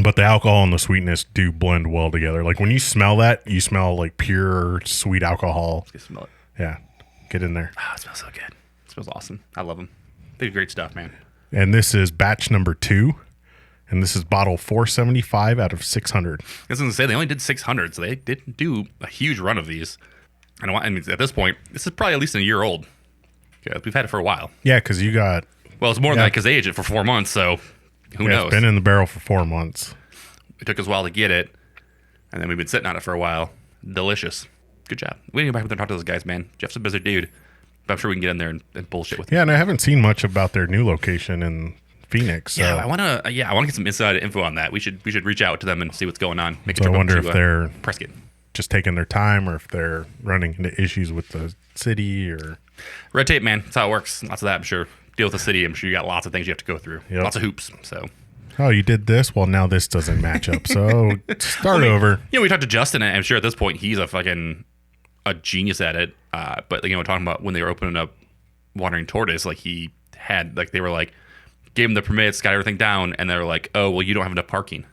But the alcohol and the sweetness do blend well together. Like when you smell that, you smell like pure sweet alcohol. Let's smell it. Yeah. Get in there. It smells so good. It smells awesome. I love them. They do great stuff, man. And this is batch number 2. And this is bottle 475 out of 600. I was going to say, they only did 600, so they didn't do a huge run of these. I mean, at this point, this is probably at least a year old. Yeah, we've had it for a while. Yeah, because you got... Well, it's more than that because they aged it for 4 months, so who knows? It's been in the barrel for 4 months. It took us a while to get it, and then we've been sitting on it for a while. Delicious. Good job. We need to go back and talk to those guys, man. Jeff's a busy dude, but I'm sure we can get in there and bullshit with him. Yeah, and I haven't seen much about their new location in Phoenix. So. Yeah, I want to get some inside info on that. We should reach out to them and see what's going on. So I wonder if they're Prescott. Just taking their time, or if they're running into issues with the city, or red tape, man. That's how it works. Lots of that, I'm sure. Deal with the city. I'm sure you got lots of things you have to go through. Yep. Lots of hoops. So. Oh, you did this? Well, now this doesn't match up. So start over. We talked to Justin, and I'm sure at this point he's a genius at it. But talking about when they were opening up Wandering Tortoise, like he had they were like, gave him the permits, got everything down, and they were like, oh, well, you don't have enough parking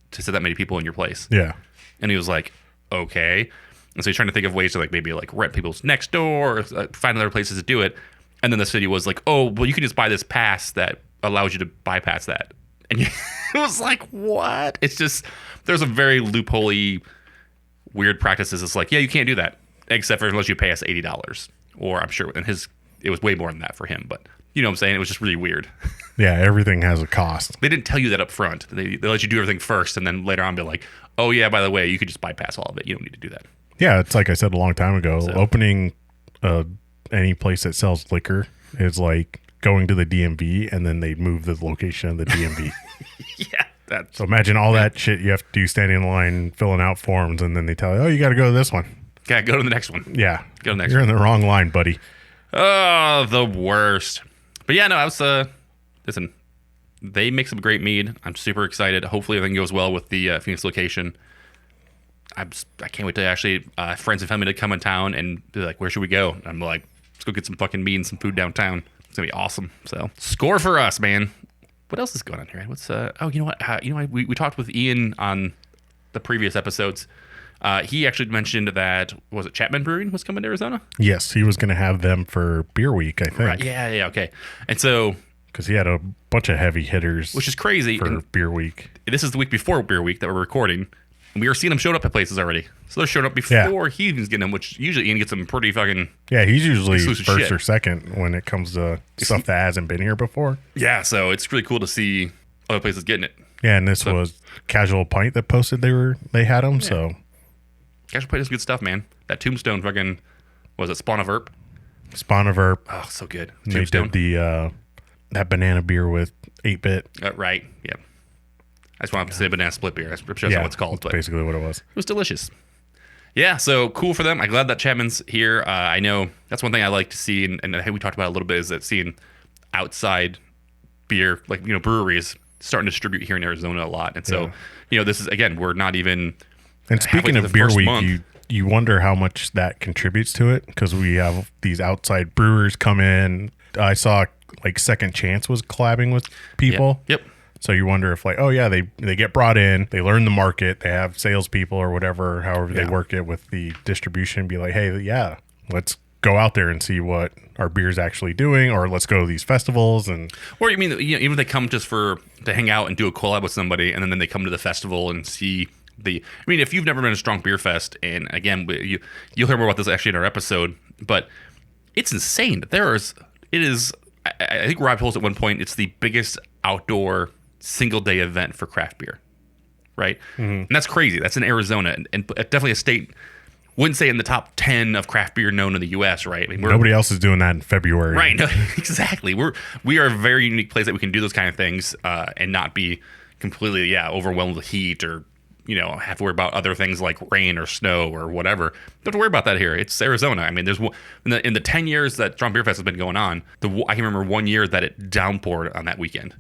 to set that many people in your place. Yeah. And he was like, okay. And so he's trying to think of ways to maybe rent people's next door, or find other places to do it. And then the city was like, oh, well, you can just buy this pass that allows you to bypass that. And it was like, what? It's just, there's a very loophole-y, weird practices. It's like, yeah, you can't do that, except for unless you pay us $80. Or I'm sure, and it was way more than that for him, but you know what I'm saying? It was just really weird. Yeah, everything has a cost. They didn't tell you that up front. They let you do everything first, and then later on be like, oh yeah, by the way, you could just bypass all of it. You don't need to do that. Yeah, it's like I said a long time ago, opening any place that sells liquor is like going to the DMV, and then they move the location of the DMV. Yeah. So imagine all that shit you have to do, standing in line, filling out forms, and then they tell you, oh, you got to go to this one. Okay, go to the next one. Yeah. Go to the next You're one. in the wrong line, buddy. Oh, the worst. But yeah, no, I was, listen, they make some great mead. I'm super excited. Hopefully everything goes well with the Phoenix location. I can't wait to actually, friends and family to come in town and be like, where should we go? And I'm like, let's go get some fucking mead and some food downtown. It's going to be awesome. So score for us, man. What else is going on here? What's, you know what? We talked with Ian on the previous episodes. He actually mentioned that, was it Chapman Brewing was coming to Arizona? Yes, he was going to have them for Beer Week, I think. Right. Yeah, okay. And so... Because he had a bunch of heavy hitters. Which is crazy. For Beer Week. This is the week before Beer Week that we're recording. And we were seeing them showing up at places already. So they're showing up before he even getting them, which usually Ian gets them pretty fucking... Yeah, he's usually first shit. or second when it comes to stuff that hasn't been here before. Yeah, so it's really cool to see other places getting it. Yeah, and this was Casual Pint that posted they had them, so... Casual Pint is good stuff, man. That Tombstone fucking... Was it Spawn of Erp? Spawn of Erp. Oh, so good. Tombstone. They did that banana beer with 8-bit. Right, yeah. I just want to say banana split beer. I'm sure that's what it's called. That's basically what it was. It was delicious. Yeah, so cool for them. I'm glad that Chapman's here. I know that's one thing I like to see, and I think we talked about it a little bit, is that seeing outside beer, breweries starting to distribute here in Arizona a lot. And so, this is, again, we're not even... And speaking of Beer Week, you wonder how much that contributes to it, because we have these outside brewers come in. I saw Second Chance was collabing with people. Yep. So you wonder if they get brought in, they learn the market, they have salespeople or whatever, however they work it with the distribution, be like, hey, let's go out there and see what our beer's actually doing, or let's go to these festivals. Or you mean, even if they come just to hang out and do a collab with somebody, and then they come to the festival and see I mean, if you've never been to a Strong Beer Fest, and again, you'll hear more about this actually in our episode, but it's insane. It is. I think Rob told us at one point it's the biggest outdoor single day event for craft beer, right? And that's crazy. That's in Arizona, and definitely a state. Wouldn't say in the top 10 of craft beer known in the U.S., right? I mean, nobody else is doing that in February. Right. No, exactly. We are a very unique place that we can do those kind of things and not be completely, overwhelmed with heat or, have to worry about other things like rain or snow or whatever. Don't have to worry about that here. It's Arizona. I mean, there's in the 10 years that Strong Beer Fest has been going on, I can remember 1 year that it downpoured on that weekend.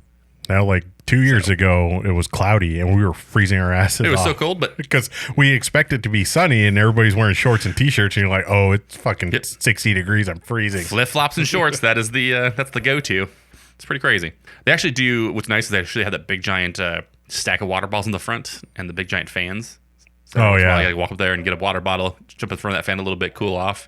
Now, like 2 years ago, it was cloudy and we were freezing our asses off. It was so cold, but because we expect it to be sunny and everybody's wearing shorts and t-shirts, and you're like, oh, it's fucking 60 degrees. I'm freezing. Flip flops and shorts. That's the go-to. It's pretty crazy. They actually do. What's nice is they actually have that big giant stack of water bottles in the front and the big giant fans. So you gotta walk up there and get a water bottle, jump in front of that fan a little bit, cool off,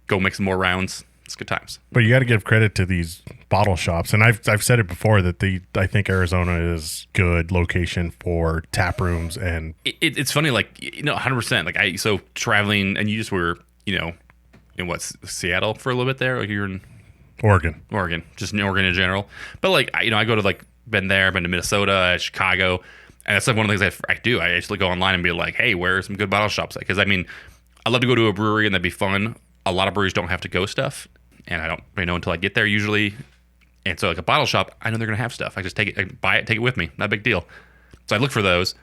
go make some more rounds. It's good times. But you got to give credit to these bottle shops, and I've said it before that I think Arizona is good location for tap rooms, and it's funny, 100%. So traveling, and you just were in Seattle for a little bit there, like you're in Oregon, just in Oregon in general. But I go to been to Minnesota, Chicago, and that's one of the things I do. I actually go online and be like, hey, where are some good bottle shops? Because I mean, I'd love to go to a brewery and that'd be fun. A lot of breweries don't have to go stuff, and I don't really know until I get there usually. And so a bottle shop, I know they're going to have stuff. I just take it, I buy it, take it with me. Not a big deal. So I look for those,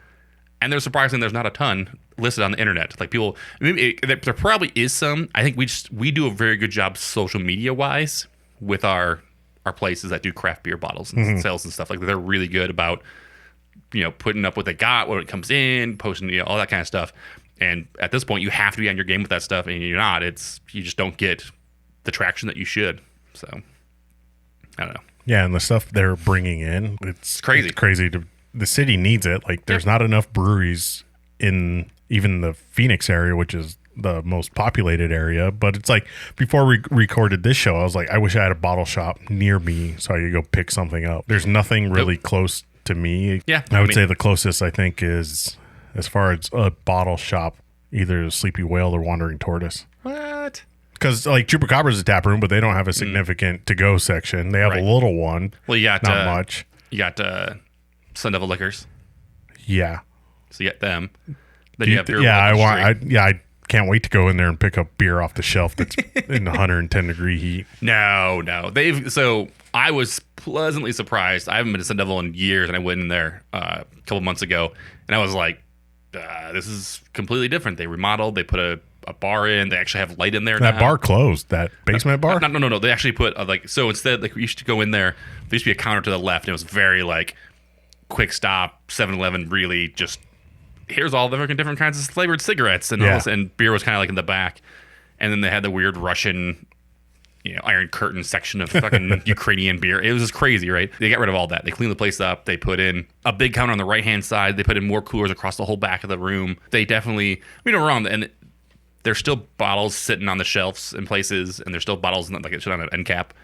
and they're surprising there's not a ton listed on the internet. Like people, there probably is some. I think we do a very good job social media wise with our places that do craft beer bottles and sales and stuff like that. They're really good about putting up what they got when it comes in, posting all that kind of stuff. And at this point, you have to be on your game with that stuff, and you're not. You just don't get the traction that you should. So, I don't know. Yeah, and the stuff they're bringing in, it's crazy. It's crazy. The city needs it. Like, there's not enough breweries in even the Phoenix area, which is the most populated area. But it's like, before we recorded this show, I was like, I wish I had a bottle shop near me so I could go pick something up. There's nothing really close to me. Yeah. I would say the closest, I think, is, as far as a bottle shop, either Sleepy Whale or Wandering Tortoise. What? Because Chupacabra's a tap room, but they don't have a significant to-go section. They have a little one. Well, you got not much. You got Sun Devil Liquors. Yeah. So you get them. Then you have beer. I can't wait to go in there and pick up beer off the shelf that's in 110 degree heat. No. So I was pleasantly surprised. I haven't been to Sun Devil in years, and I went in there a couple months ago, and I was like, this is completely different. They remodeled. They put a bar in. They actually have light in there. That bar closed. That basement bar? No. They actually put so instead, we used to go in there. There used to be a counter to the left, and it was very quick stop 7-Eleven. Really, just here's all the different kinds of flavored cigarettes and all this, and beer was kind of in the back. And then they had the weird Russian, Iron Curtain section of fucking Ukrainian beer. It was just crazy, right? They got rid of all that. They cleaned the place up. They put in a big counter on the right-hand side. They put in more coolers across the whole back of the room. They definitely, wrong. And there's still bottles sitting on the shelves in places, and there's still bottles it on an end cap.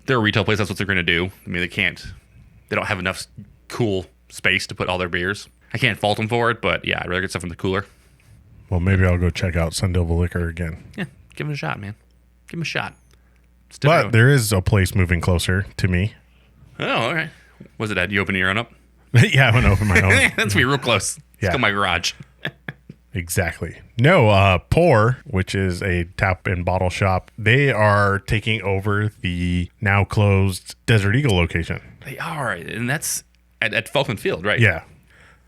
They're a retail place. That's what they're going to do. I mean, they don't have enough cool space to put all their beers. I can't fault them for it, but yeah, I'd rather get stuff from the cooler. Well, maybe I'll go check out Sun Devil Liquor again. Yeah, give it a shot, man. Give it a shot. But there is a place moving closer to me. Oh, all right. Was it at you open your own up? Yeah, I'm going to open my own. That's me real close. It's in my garage. Exactly. No, Pour, which is a tap and bottle shop, they are taking over the now closed Desert Eagle location. They are, and that's at Falkland Field, right? Yeah.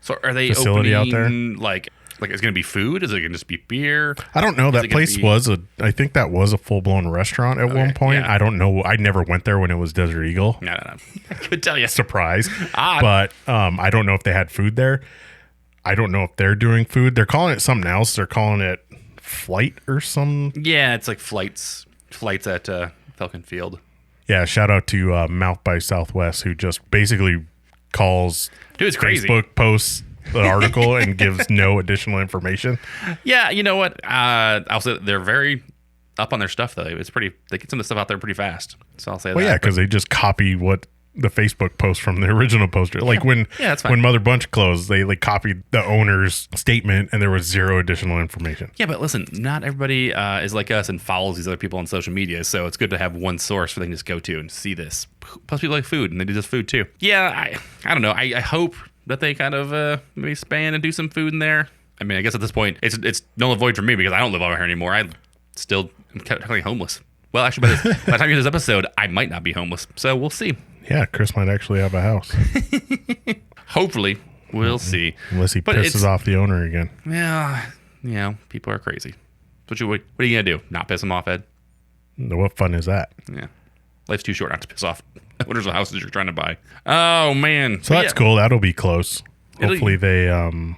So are they facility opening out there? Like it's going to be food? Is it going to just be beer? I don't know. That place I think that was a full-blown restaurant at one point. Yeah. I don't know. I never went there when it was Desert Eagle. No. I could tell you. Surprise. But I don't know if they had food there. I don't know if they're doing food. They're calling it something else. They're calling it Flight or something. Yeah, it's like flights at Falcon Field. Yeah, shout out to Mouth by Southwest, who just basically calls it's crazy. Facebook posts the article and gives no additional information. Yeah, you know what? I'll say they're very up on their stuff, though. It's pretty. They get some of the stuff out there pretty fast. So I'll say that. Well, yeah, because they just copy what the Facebook post from the original poster. Like when that's fine. when Mother Bunch closed, they like copied the owner's statement and there was zero additional information. Yeah, but listen, not everybody is like us and follows these other people on social media, so it's good to have one source where they can just go to and see this. Plus, people like food, and they do this food too. Yeah, I don't know. I hope that they kind of maybe expand and do some food in there. I mean, I guess at this point, it's null and void for me because I don't live over here anymore. I still am technically homeless. Well, actually, by the time you hear this episode, I might not be homeless, so we'll see. Yeah, Chris might actually have a house. Hopefully, we'll see. Unless he pisses off the owner again. Yeah, people are crazy. What are you going to do? Not piss them off, Ed? What fun is that? Yeah. Life's too short not to piss off owners of houses you're trying to buy. Oh, man. So that's cool. That'll be close. Hopefully they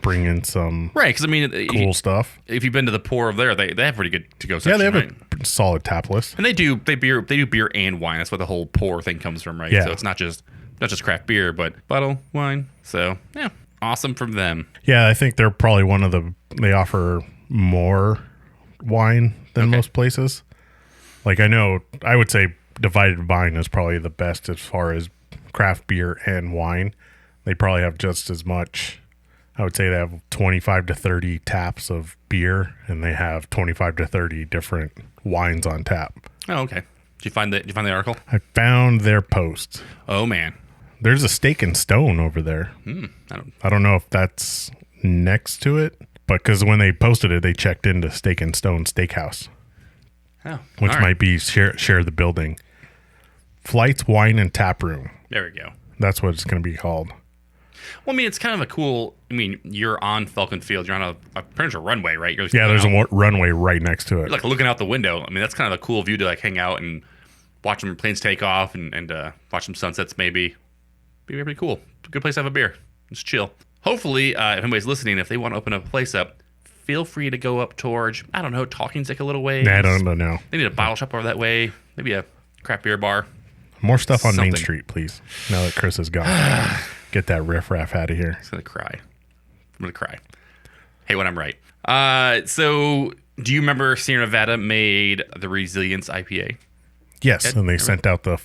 bring in some right, because I mean, cool stuff. If you've been to the pour over there, they have pretty good to-go section. Yeah, they have a solid tap list, and they do beer and wine. That's where the whole pour thing comes from, right? Yeah. So it's not just craft beer, but bottle wine. So yeah, awesome from them. Yeah, I think they're probably they offer more wine than most places. Like I would say Divided Vine is probably the best as far as craft beer and wine. They probably have just as much. I would say they have 25 to 30 taps of beer, and they have 25 to 30 different wines on tap. Oh, okay. Did you find the article? I found their post. Oh man, there's a Steak and Stone over there. I don't know if that's next to it, but because when they posted it, they checked into Steak and Stone Steakhouse, which might be share the building. Flights, Wine, and Tap Room. There we go. That's what it's going to be called. Well, I mean, it's kind of a cool. I mean, you're on Falcon Field. You're on a pretty much a runway, right? There's a runway right next to it. You're like looking out the window. I mean, that's kind of a cool view to like hang out and watch some planes take off and watch some sunsets. Maybe be pretty cool. It's a good place to have a beer. Just chill. Hopefully, if anybody's listening, if they want to open up a place up, feel free to go up towards Talking Stick a little ways. I don't know. They need a bottle shop over that way. Maybe a craft beer bar. More stuff on Main Street, please. Now that Chris is gone. Get that riffraff out of here. He's going to cry. I'm going to cry. Hey, when I'm right. So, do you remember Sierra Nevada made the Resilience IPA? Yes, and they sent out the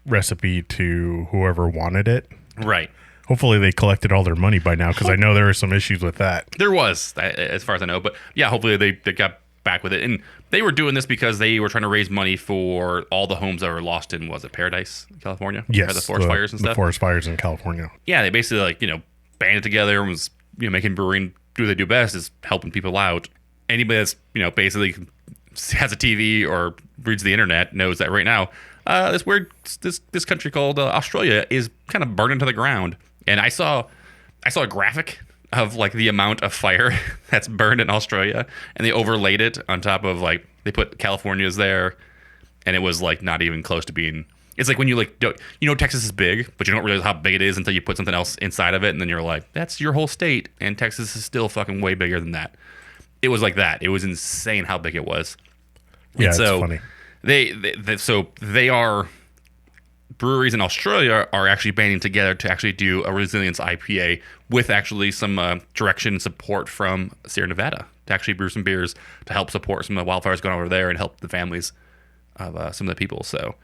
recipe to whoever wanted it. Right. Hopefully they collected all their money by now, because I know there were some issues with that. There was, as far as I know. But, yeah, hopefully they got back with it. And they were doing this because they were trying to raise money for all the homes that were lost in, was it Paradise, California? Yes. The forest fires and stuff. The forest fires in California. Yeah, they basically banded together and was making brewing do what they do best is helping people out. Anybody that's basically has a TV or reads the internet knows that right now this country called Australia is kind of burning to the ground. And I saw a graphic of like the amount of fire that's burned in Australia, and they overlaid it on top of like they put California's there, and it was like not even close to being. It's like when you Texas is big, but you don't realize how big it is until you put something else inside of it, and then you're like, that's your whole state, and Texas is still fucking way bigger than that. It was like that. It was insane how big it was. Yeah, and so it's funny. They are. Breweries in Australia are actually banding together to actually do a Resilience IPA with actually some direction and support from Sierra Nevada to actually brew some beers to help support some of the wildfires going over there and help the families of some of the people. So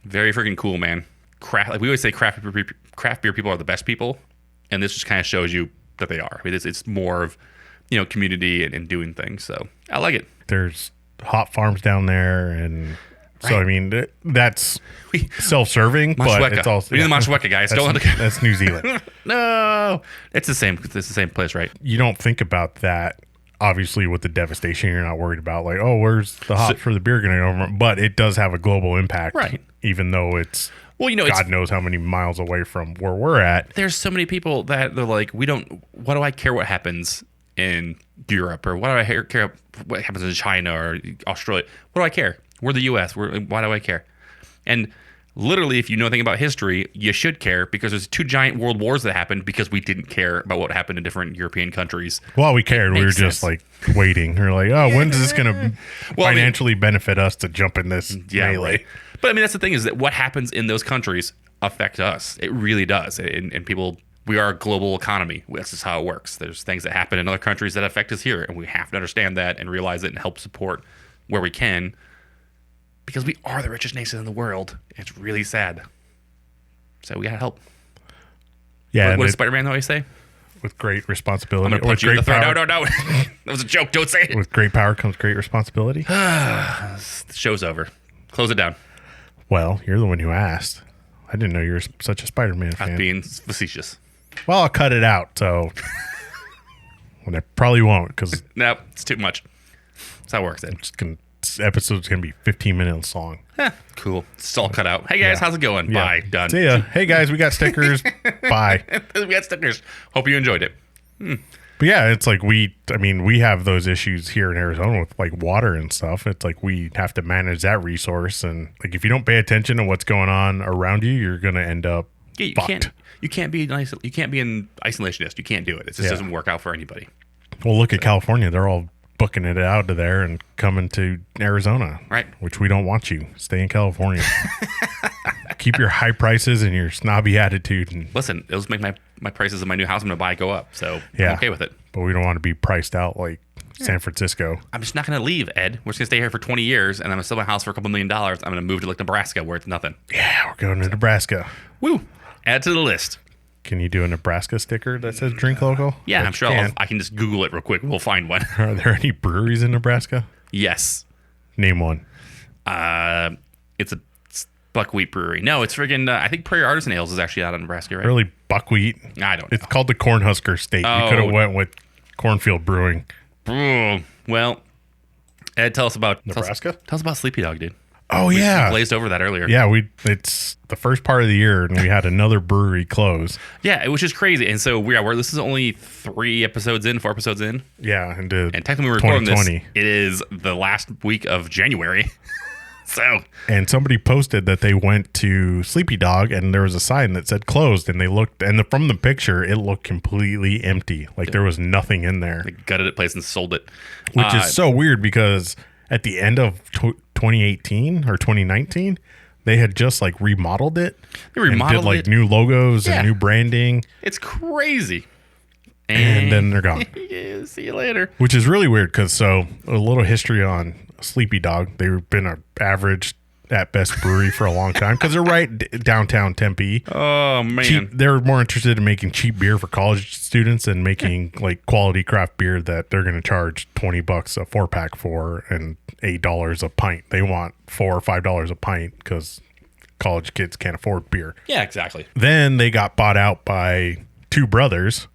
very freaking cool, man. Like we always say, craft beer people are the best people, and this just kind of shows you that they are. I mean, it's more of community and doing things. So I like it. There's hop farms down there, and so I mean that's self-serving, but it's also we need the Moshweka guys. That's New Zealand. No, it's the same place, right? You don't think about that. Obviously, with the devastation, you're not worried about like, oh, where's the hops for the beer going to go? But it does have a global impact, right? Even though it's God knows how many miles away from where we're at. There's so many people that they're like, what do I care what happens in Europe, or what do I care what happens in China or Australia? What do I care? We're the U.S. Why do I care? And literally, if you know anything about history, you should care, because there's 2 giant world wars that happened because we didn't care about what happened in different European countries. Well, we cared. We were just like waiting. We were like, oh, when is this going to financially benefit us to jump in this melee? Right. But I mean, that's the thing, is that what happens in those countries affect us. It really does. And people, we are a global economy. That's just how it works. There's things that happen in other countries that affect us here, and we have to understand that and realize it and help support where we can. Because we are the richest nation in the world. It's really sad. So we got to help. Yeah. What does Spider-Man always say? With great responsibility. I'm going to punch you in the throat. Power, No. That was a joke. Don't say it. With great power comes great responsibility. The show's over. Close it down. Well, you're the one who asked. I didn't know you were such a Spider-Man I'm fan. being facetious. Well, I'll cut it out, so... well, I probably won't, because... No, it's too much. That's how it works, Ed. This episode's going to be 15 minutes long. Cool. It's all cut out. Hey, guys, how's it going? Yeah. Bye. Done. See ya. Hey, guys, we got stickers. Bye. We got stickers. Hope you enjoyed it. But yeah, it's like we have those issues here in Arizona with like water and stuff. It's like we have to manage that resource, and like if you don't pay attention to what's going on around you, you're gonna end up fucked. You can't be an isolationist. You can't do it. It just doesn't work out for anybody. Well, look at California; they're all booking it out of there and coming to Arizona, Right? Which we don't want you. Stay in California. Keep your high prices and your snobby attitude. And listen, it'll just make my prices of my new house I'm gonna buy go up. So yeah, I'm okay with it. But we don't want to be priced out like San Francisco. I'm just not gonna leave, Ed. We're just gonna stay here for 20 years, and I'm gonna sell my house for a couple $1 million. I'm gonna move to like Nebraska, where it's nothing. Yeah, we're going to Nebraska. Woo! Add to the list. Can you do a Nebraska sticker that says "Drink Local"? Yeah, I'm sure I can just Google it real quick. We'll find one. Are there any breweries in Nebraska? Yes. Name one. It's a buckwheat brewery. No, it's friggin' I think Prairie Artisan Ales is actually out of Nebraska, right? Really, buckwheat? I don't know. It's called the Cornhusker State. You could have went with Cornfield Brewing. Well, Ed, tell us about Nebraska. Tell us about Sleepy Dog, dude. Oh We yeah, glazed over that earlier. yeah. It's the first part of the year, and we had another brewery close. Yeah, it was just crazy. And so this is only 4 episodes in. Yeah, and technically we're recording this. 2020. It is the last week of January. So, and somebody posted that they went to Sleepy Dog, and there was a sign that said closed, and they looked, and from the picture, it looked completely empty. Like there was nothing in there. they gutted it place and sold it. Which is so weird because at the end of 2018 or 2019, they had just like remodeled it. They remodeled and did like new logos and new branding. It's crazy. And then they're gone. Yeah, see you later. Which is really weird because a little history on Sleepy Dog. They've been an average at best brewery for a long time because they're right downtown Tempe. Oh man, they're more interested in making cheap beer for college students and making like quality craft beer that they're going to charge $20 a 4-pack for and $8 a pint. They want $4 or $5 a pint because college kids can't afford beer. Yeah, exactly. Then they got bought out by two brothers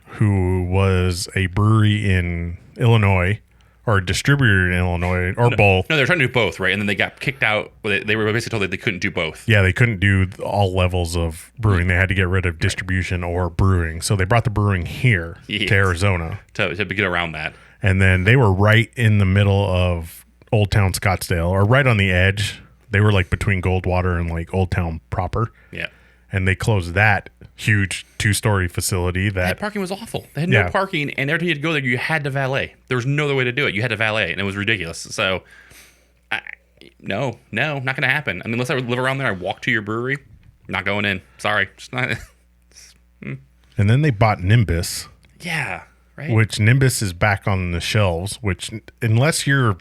who was a brewery in Illinois. Or a distributor in Illinois, or both. No, they were trying to do both, right? And then they got kicked out. They were basically told that they couldn't do both. Yeah, they couldn't do all levels of brewing. They had to get rid of distribution or brewing. So they brought the brewing here to Arizona. To get around that. And then they were right in the middle of Old Town Scottsdale, or right on the edge. They were like between Goldwater and like Old Town proper. Yeah. And they closed that huge 2-story facility. That parking was awful. They had no parking, and every time you had to go there, you had to valet. There was no other way to do it. You had to valet, and it was ridiculous. So, no, not going to happen. I mean, unless I live around there, I walk to your brewery. Not going in. Sorry, just not. And then they bought Nimbus. Yeah, right. Which Nimbus is back on the shelves. Which unless you're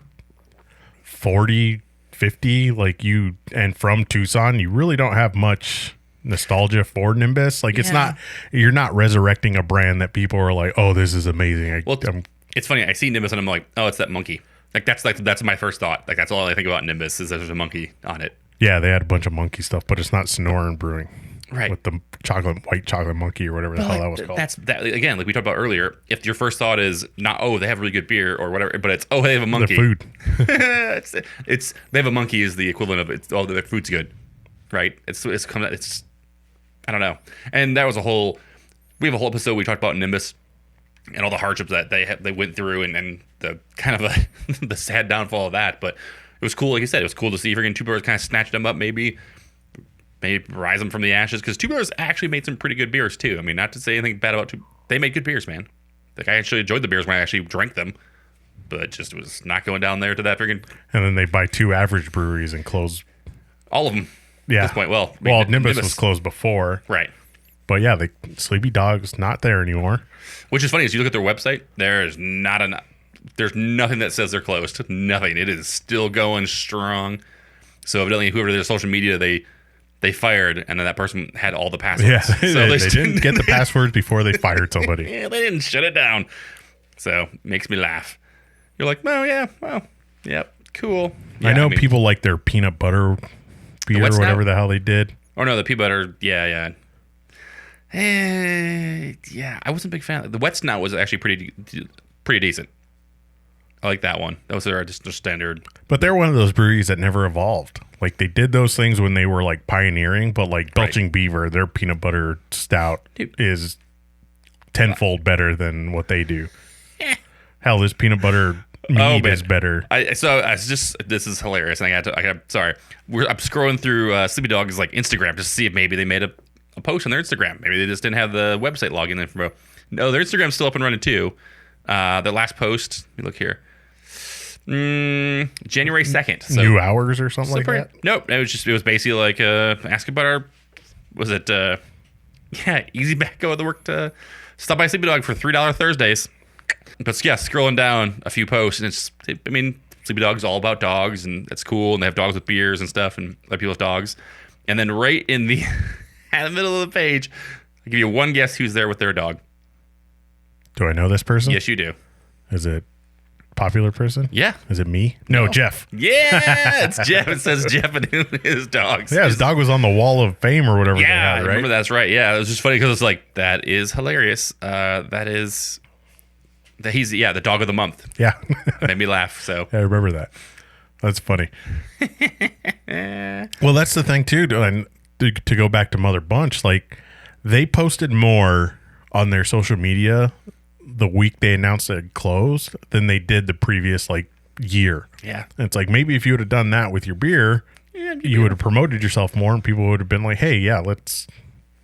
40, 50, like you, and from Tucson, you really don't have much nostalgia for Nimbus. Like it's not, you're not resurrecting a brand that people are like, oh, this is amazing. It's funny. I see Nimbus and I'm like, oh, it's that monkey. That's my first thought. Like that's all I think about Nimbus is there's a monkey on it. Yeah, they had a bunch of monkey stuff, but it's not Sonoran Brewing. Right. With the white chocolate monkey or whatever the hell that was called. That's that again, like we talked about earlier. If your first thought is not, oh, they have really good beer or whatever, but it's, oh, they have a monkey. The food. it's they have a monkey is the equivalent of it's, oh, their food's good, right? It's I don't know. And that was we have a whole episode we talked about Nimbus and all the hardships that they went through and the kind of the sad downfall of that. But it was cool, like you said, it was cool to see freaking Two Brothers kind of snatch them up, maybe rise them from the ashes, because Two Brothers actually made some pretty good beers too. I mean, not to say anything bad about they made good beers, man. Like I actually enjoyed the beers when I actually drank them, but it just was not going down there to that freaking. And then they buy two average breweries and close all of them. Yeah. At this point, well, Nimbus was closed before, right? But yeah, the Sleepy Dog's not there anymore. Which is funny, as you look at their website, there's nothing that says they're closed. Nothing. It is still going strong. So evidently, whoever their social media, they they fired, and then that person had all the passwords. Yeah, So they didn't get the passwords before they fired somebody. Yeah, they didn't shut it down. So makes me laugh. You're like, oh yeah, well, yep, cool. Yeah, I know people like their peanut butter beer or whatever the hell they did. Oh no, the peanut butter, yeah. Yeah, I wasn't a big fan. The wet snout was actually pretty decent. I like that one. That was their just standard. But they're one of those breweries that never evolved. Like they did those things when they were like pioneering, but like Belching Beaver, their peanut butter stout is tenfold better than what they do. Hell, this peanut butter mead is better. This is hilarious. And sorry. I'm scrolling through Sleepy Dog's like Instagram just to see if maybe they made a post on their Instagram. Maybe they just didn't have the website login info. No, their Instagram's still up and running too. The last post, let me look here. January 2nd. So New hours or something like that? Nope. It was basically like ask about our easy back go to work to stop by Sleepy Dog for $3 Thursdays. But yeah, scrolling down a few posts, and Sleepy Dog's all about dogs, and it's cool, and they have dogs with beers and stuff, and other people's dogs. And then right in the at the middle of the page, I'll give you one guess who's there with their dog. Do I know this person? Yes, you do. Is it a popular person? Yeah. Is it me? No, Jeff. Yeah, it's Jeff. It says Jeff and his dogs. Yeah, his dog was on the Wall of Fame or whatever they had, right? I remember that's right. Yeah, it was just funny because it's like, that is hilarious. He's the dog of the month. Yeah. Made me laugh. So I remember that. That's funny. Well, that's the thing too. And to go back to Mother Bunch, like they posted more on their social media the week they announced it closed than they did the previous like year. Yeah. And it's like, maybe if you would have done that with your beer, you would have promoted yourself more and people would have been like, hey, yeah, let's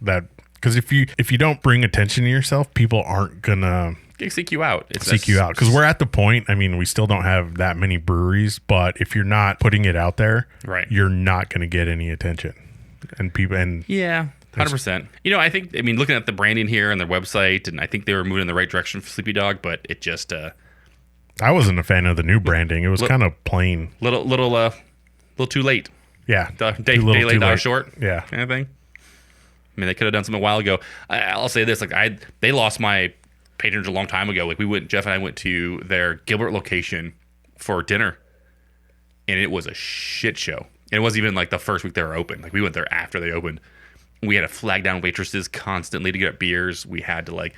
that. Because if you don't bring attention to yourself, people aren't gonna seek you out. Because we're at the point, I mean, we still don't have that many breweries, but if you're not putting it out there, right, you're not going to get any attention. And people, and yeah, 100%. I think, looking at the branding here and their website, and I think they were moving in the right direction for Sleepy Dog, but it just I wasn't a fan of the new branding. It was kind of plain, little too late. Yeah, day late, dollar short. Yeah, kind of thing. They could have done something a while ago. I'll say this: they lost my patronage a long time ago. Like Jeff and I went to their Gilbert location for dinner, and it was a shit show. And it wasn't even like the first week they were open. Like we went there after they opened. We had to flag down waitresses constantly to get beers. We had to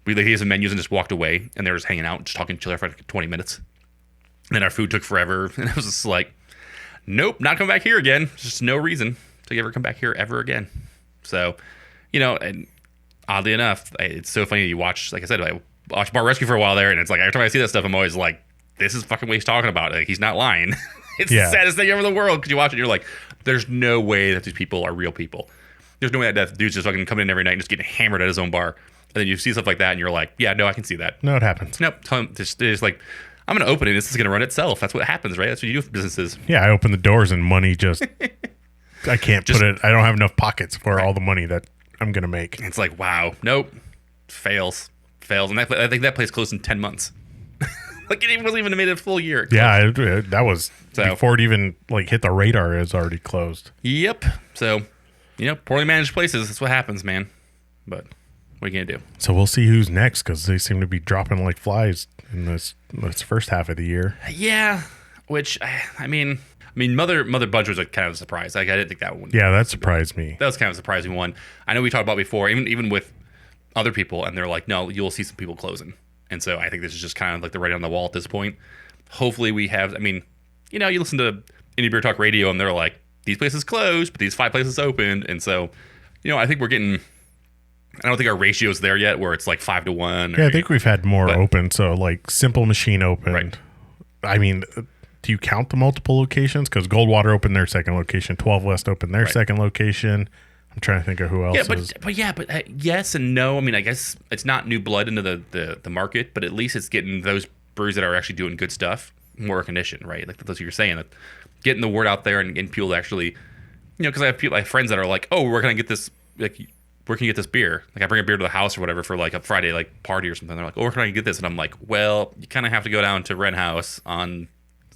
we gave some menus and just walked away, and they were just hanging out, just talking to each other for like 20 minutes. And then our food took forever, and it was just like, nope, not coming back here again. Just no reason to ever come back here ever again. So, and oddly enough, it's so funny. You watch, like I said, I watched Bar Rescue for a while there, and it's like every time I see that stuff, I'm always like, this is fucking what he's talking about. Like, he's not lying. It's the saddest thing ever in the world because you watch it and you're like, there's no way that these people are real people. There's no way that dude's just fucking coming in every night and just getting hammered at his own bar. And then you see stuff like that and you're like, yeah, no, I can see that. No, it happens. Nope. It's like, I'm going to open it. This is going to run itself. That's what happens, right? That's what you do with businesses. Yeah, I open the doors and money just, I can't put it, I don't have enough pockets for all the money that I'm going to make. It's like, wow, nope. Fails. And I think that place closed in 10 months. Like it wasn't even made a full year. Yeah, that was before it even hit the radar. It was already closed. Yep. So, poorly managed places. That's what happens, man. But what are you gonna do? So we'll see who's next because they seem to be dropping like flies in this first half of the year. Yeah. Which Mother Bunch was kind of a surprise. Like I didn't think that one. Yeah, that surprised me. That was kind of a surprising one. I know we talked about before, even with other people, and they're like, no, you'll see some people closing. And so I think this is just kind of like the writing on the wall at this point. Hopefully we have, you listen to Indie Beer Talk Radio and they're like, these places closed, but these 5 places opened. And so, I think we're getting, I don't think our ratio is there yet where it's like 5 to 1. Yeah, I think we've had more open. So like Simple Machine opened. Right. Do you count the multiple locations? Because Goldwater opened their second location. 12 West opened their second location. I'm trying to think of who else is. But yes and no. I guess it's not new blood into the market, but at least it's getting those breweries that are actually doing good stuff more recognition, right? Like that's what you're saying, that getting the word out there and getting people to actually, because I have friends that are like, oh, where can I get this? Like, where can you get this beer? Like I bring a beer to the house or whatever for like a Friday like party or something. They're like, oh, where can I get this? And I'm like, well, you kind of have to go down to Ren House on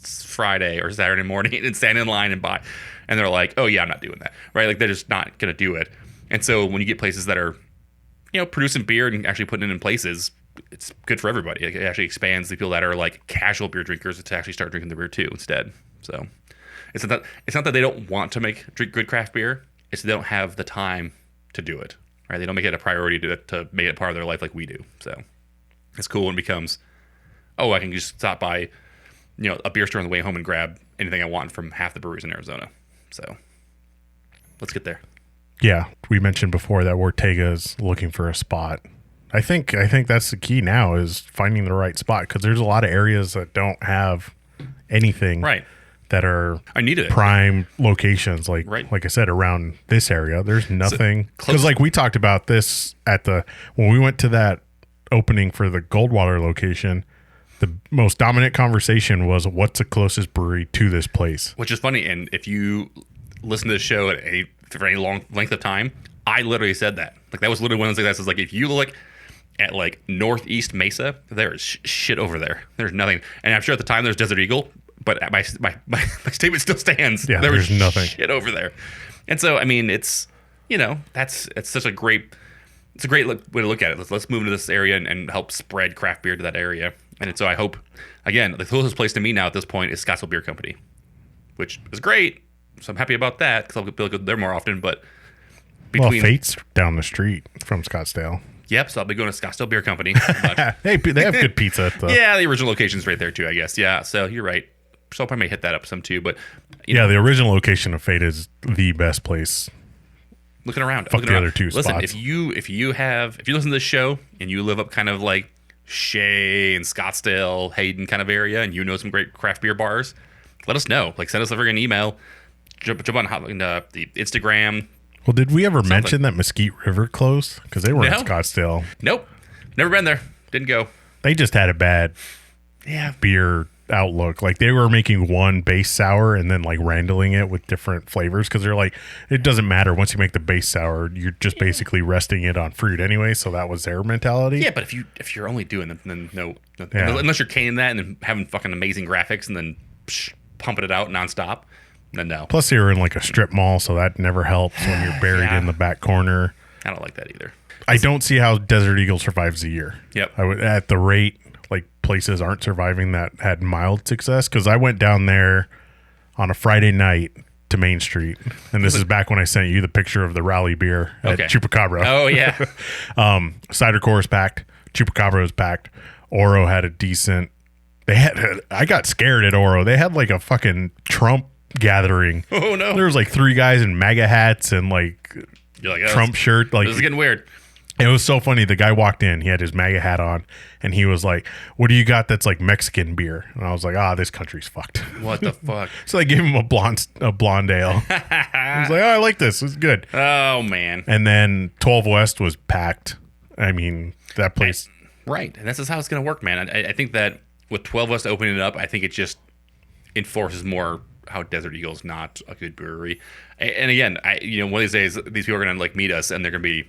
Friday or Saturday morning and stand in line and buy. And they're like, oh, yeah, I'm not doing that. Right? Like, they're just not going to do it. And so when you get places that are, producing beer and actually putting it in places, it's good for everybody. It actually expands the people that are like casual beer drinkers to actually start drinking the beer too instead. So it's not that they don't want to drink good craft beer. It's they don't have the time to do it. Right? They don't make it a priority to make it part of their life like we do. So it's cool when it becomes, oh, I can just stop by, a beer store on the way home and grab anything I want from half the breweries in Arizona. So let's get there. Yeah, we mentioned before that Ortega's looking for a spot. I think that's the key now is finding the right spot because there's a lot of areas that don't have anything right that are I needed it. Prime locations. Like I said, around this area, there's nothing. Because like we talked about this when we went to that opening for the Goldwater location, the most dominant conversation was what's the closest brewery to this place. Which is funny, and if you listen to the show for any long length of time, I literally said that. Like that was literally one of the things. Like if you look at like Northeast Mesa, there is shit over there. There's nothing, and I'm sure at the time there's Desert Eagle, but my statement still stands. Yeah, there's nothing shit over there, and so I mean it's it's such a great way to look at it. Let's move into this area and help spread craft beer to that area. And so I hope, again, the closest place to me now at this point is Scottsdale Beer Company, which is great. So I'm happy about that because I'll be able to go there more often. But Fate's down the street from Scottsdale. Yep, so I'll be going to Scottsdale Beer Company. Hey, they have good pizza. Yeah, the original location's right there too, I guess. Yeah, so you're right. So I probably may hit that up some too. But the original location of Fate is the best place. Looking around. Fuck the other two Listen, spots. if you listen to this show and you live up kind of like Shea and Scottsdale, Hayden kind of area, and you know some great craft beer bars, let us know. Like send us an email. Jump on the Instagram. Well, did we ever mention that Mesquite River closed? Because they were in Scottsdale. Nope. Never been there. Didn't go. They just had a bad beer outlook. Like they were making one base sour and then like randling it with different flavors because they're like, it doesn't matter. Once you make the base sour, you're just basically resting it on fruit anyway. So that was their mentality. Yeah, but if you're only doing it, then no. Unless you're canning that and then having fucking amazing graphics and then pumping it out nonstop. Then no. Plus, they were in like a strip mall, so that never helps when you're buried in the back corner. I don't like that either. I don't see how Desert Eagle survives a year. Yep. I would at the rate like places aren't surviving that had mild success because I went down there on a Friday night to Main Street, and this is back when I sent you the picture of the rally beer at Chupacabra. Oh yeah. Cider Core was packed. Chupacabra was packed. Oro had a decent. I got scared at Oro. They had like a fucking Trump gathering. Oh no. There was like 3 guys in MAGA hats and like Trump shirt. Like this is getting weird. It was so funny. The guy walked in, he had his MAGA hat on, and he was like, "What do you got that's like Mexican beer?" And I was like, this country's fucked. What the fuck? So I gave him a blonde ale. He was like, I like this. It's good. Oh man. And then 12 West was packed. I mean, that place. Right. And this is how it's going to work, man. I think that with 12 West opening it up, I think it just enforces more how Desert Eagle's not a good brewery. And again, one of these days, these people are going to like meet us, and we're going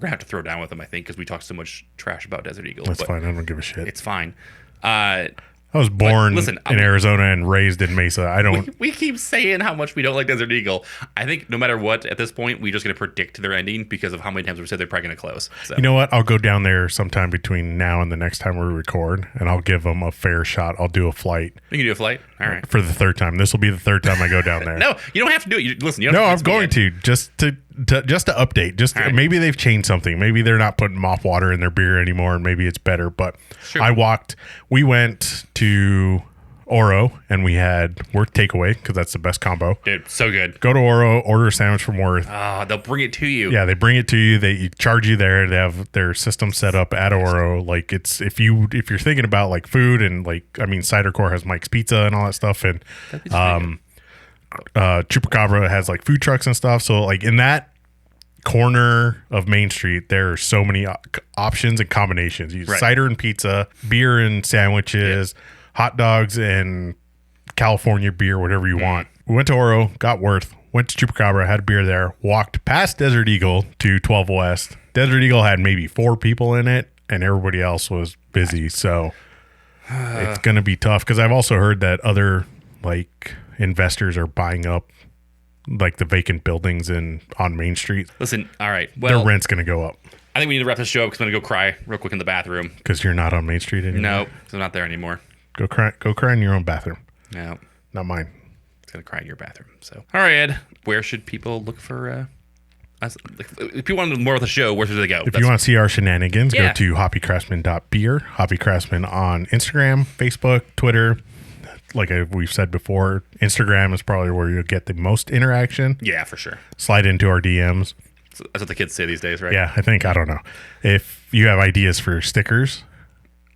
to have to throw down with them, I think, because we talk so much trash about Desert Eagle. That's fine. I don't give a shit. It's fine. I was born in Arizona and raised in Mesa. I don't. We keep saying how much we don't like Desert Eagle. I think no matter what, at this point, we're just going to predict their ending because of how many times we've said they're probably going to close. So. You know what? I'll go down there sometime between now and the next time we record, and I'll give them a fair shot. I'll do a flight. You can do a flight? All right. For the 3rd time. This will be the 3rd time I go down there. No, you don't have to do it. Listen, you don't I'm going to. Just to update. Right. Maybe they've changed something. Maybe they're not putting mop water in their beer anymore, and maybe it's better. But sure. We went to Oro, and we had Worth takeaway because that's the best combo. Dude, so good. Go to Oro, order a sandwich from Worth. They'll bring it to you. Yeah, they bring it to you. They charge you there. They have their system set up at Oro. Like it's if you're thinking about like food and like Cider Core has Mike's Pizza and all that stuff, and Chupacabra has like food trucks and stuff. So like in that corner of Main Street, there are so many options and combinations. You use cider and pizza, beer and sandwiches. Yep. Hot dogs and California beer, whatever you want. We went to Oro, got Worth, went to Chupacabra, had a beer there, walked past Desert Eagle to 12 West. Desert Eagle had maybe 4 people in it, and everybody else was busy. So it's going to be tough because I've also heard that other like investors are buying up like the vacant buildings on Main Street, Listen, all right. Well, their rent's going to go up I think we need to wrap this show up because I'm going to go cry real quick in the bathroom. because you're not on Main Street anymore. No, I'm not there anymore. Go cry in your own bathroom, No, not mine. it's going to cry in your bathroom. So, all right, Ed, where should people look for us? If people want more of the show, where should they go? If you want to see our shenanigans, Yeah. go to hoppycraftsman.beer, Hoppy Craftsman on Instagram, Facebook, Twitter. Like we've said before, Instagram is probably where you'll get the most interaction. Yeah, for sure. Slide into our DMs. So that's what the kids say these days, right? Yeah, I don't know. If you have ideas for stickers,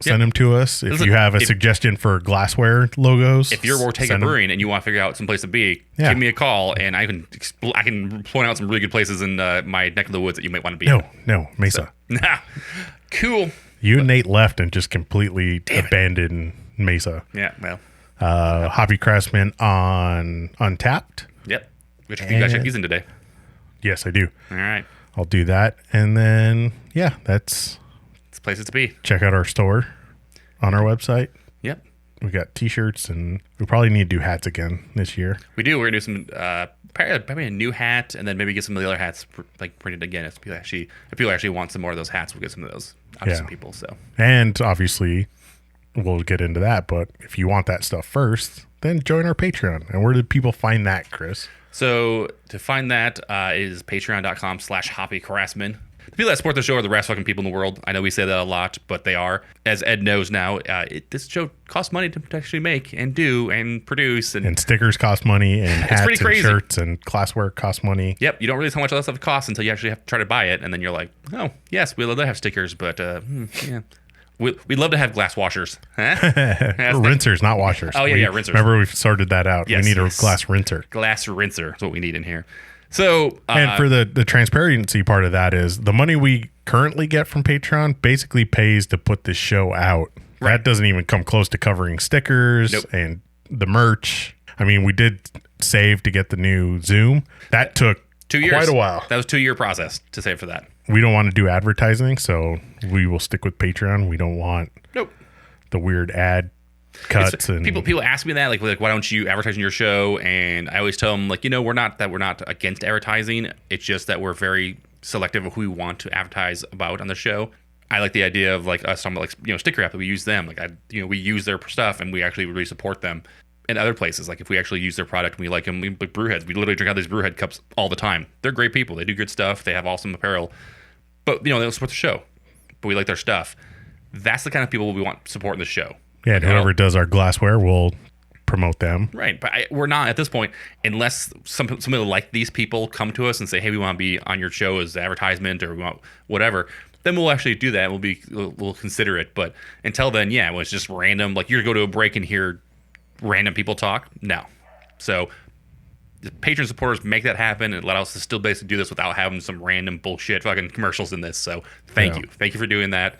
send them to us. If Listen, you have a suggestion for glassware logos, If you're Ortega send 'em. Brewing and you want to figure out some place to be, Yeah. give me a call and I can point out some really good places in my neck of the woods that you might want to be. No, Mesa. Nah. Cool. You and Nate left and just completely abandoned Mesa. Yeah, well. Hoppy Craftsman on Untapped. Yep. Which you got to check these in today. Yes, I do. All right. I'll do that. And then, yeah, that's It's places to be. check out our store on our website. Yep. We got t-shirts and we probably need to do hats again this year. We do. We're going to do some, probably a new hat and then maybe get some of the other hats printed again. If people actually want some more of those hats, we'll get some of those out to some people. So, And obviously, we'll get into that. But if you want that stuff first, then join our Patreon. And where do people find that, Chris? So to find that is patreon.com/hoppycraftsman. The people that support the show are the rest fucking people in the world. I know we say that a lot, but they are. As Ed knows now, this show costs money to actually make and do and produce. And stickers cost money, and hats pretty and crazy. shirts and glassware cost money. Yep, you don't realize how much all that stuff costs until you actually have to try to buy it. And then you're like, oh, yes, we love to have stickers, but yeah. We'd love to have glass washers. Huh? Rinsers, not washers. Oh, yeah, rinsers. Remember, we've sorted that out. Yes, we need yes. a glass rinser. Glass rinser is what we need in here. So, And for the transparency part of that is the money we currently get from Patreon basically pays to put this show out. Right. That doesn't even come close to covering stickers and the merch. I mean, we did save to get the new Zoom. That took 2 years. quite a while. That was a 2-year process to save for that. We don't want to do advertising, so we will stick with Patreon. We don't want Nope. the weird ad cuts. And people ask me that like why don't you advertise on your show? And I always tell them like we're not against advertising. It's just that we're very selective of who we want to advertise about on the show. I like the idea of like us talking about like sticker app that we use them we use their stuff and we actually really support them. In other places, like if we actually use their product and we like them, like Brewheads, we literally drink out these Brewhead cups all the time. They're great people. They do good stuff. They have awesome apparel, but they don't support the show. But we like their stuff. That's the kind of people we want supporting the show. yeah, and whoever does our glassware will promote them. Right, but we're not at this point unless somebody like these people come to us and say, "Hey, we want to be on your show as advertisement or we want whatever." Then we'll actually do that. We'll consider it. But until then, yeah, well, it's just random. Like you're to go to a break and hear random people talk. No, so the patron supporters make that happen and allow us to still basically do this without having some random bullshit fucking commercials in this. So thank you for doing that.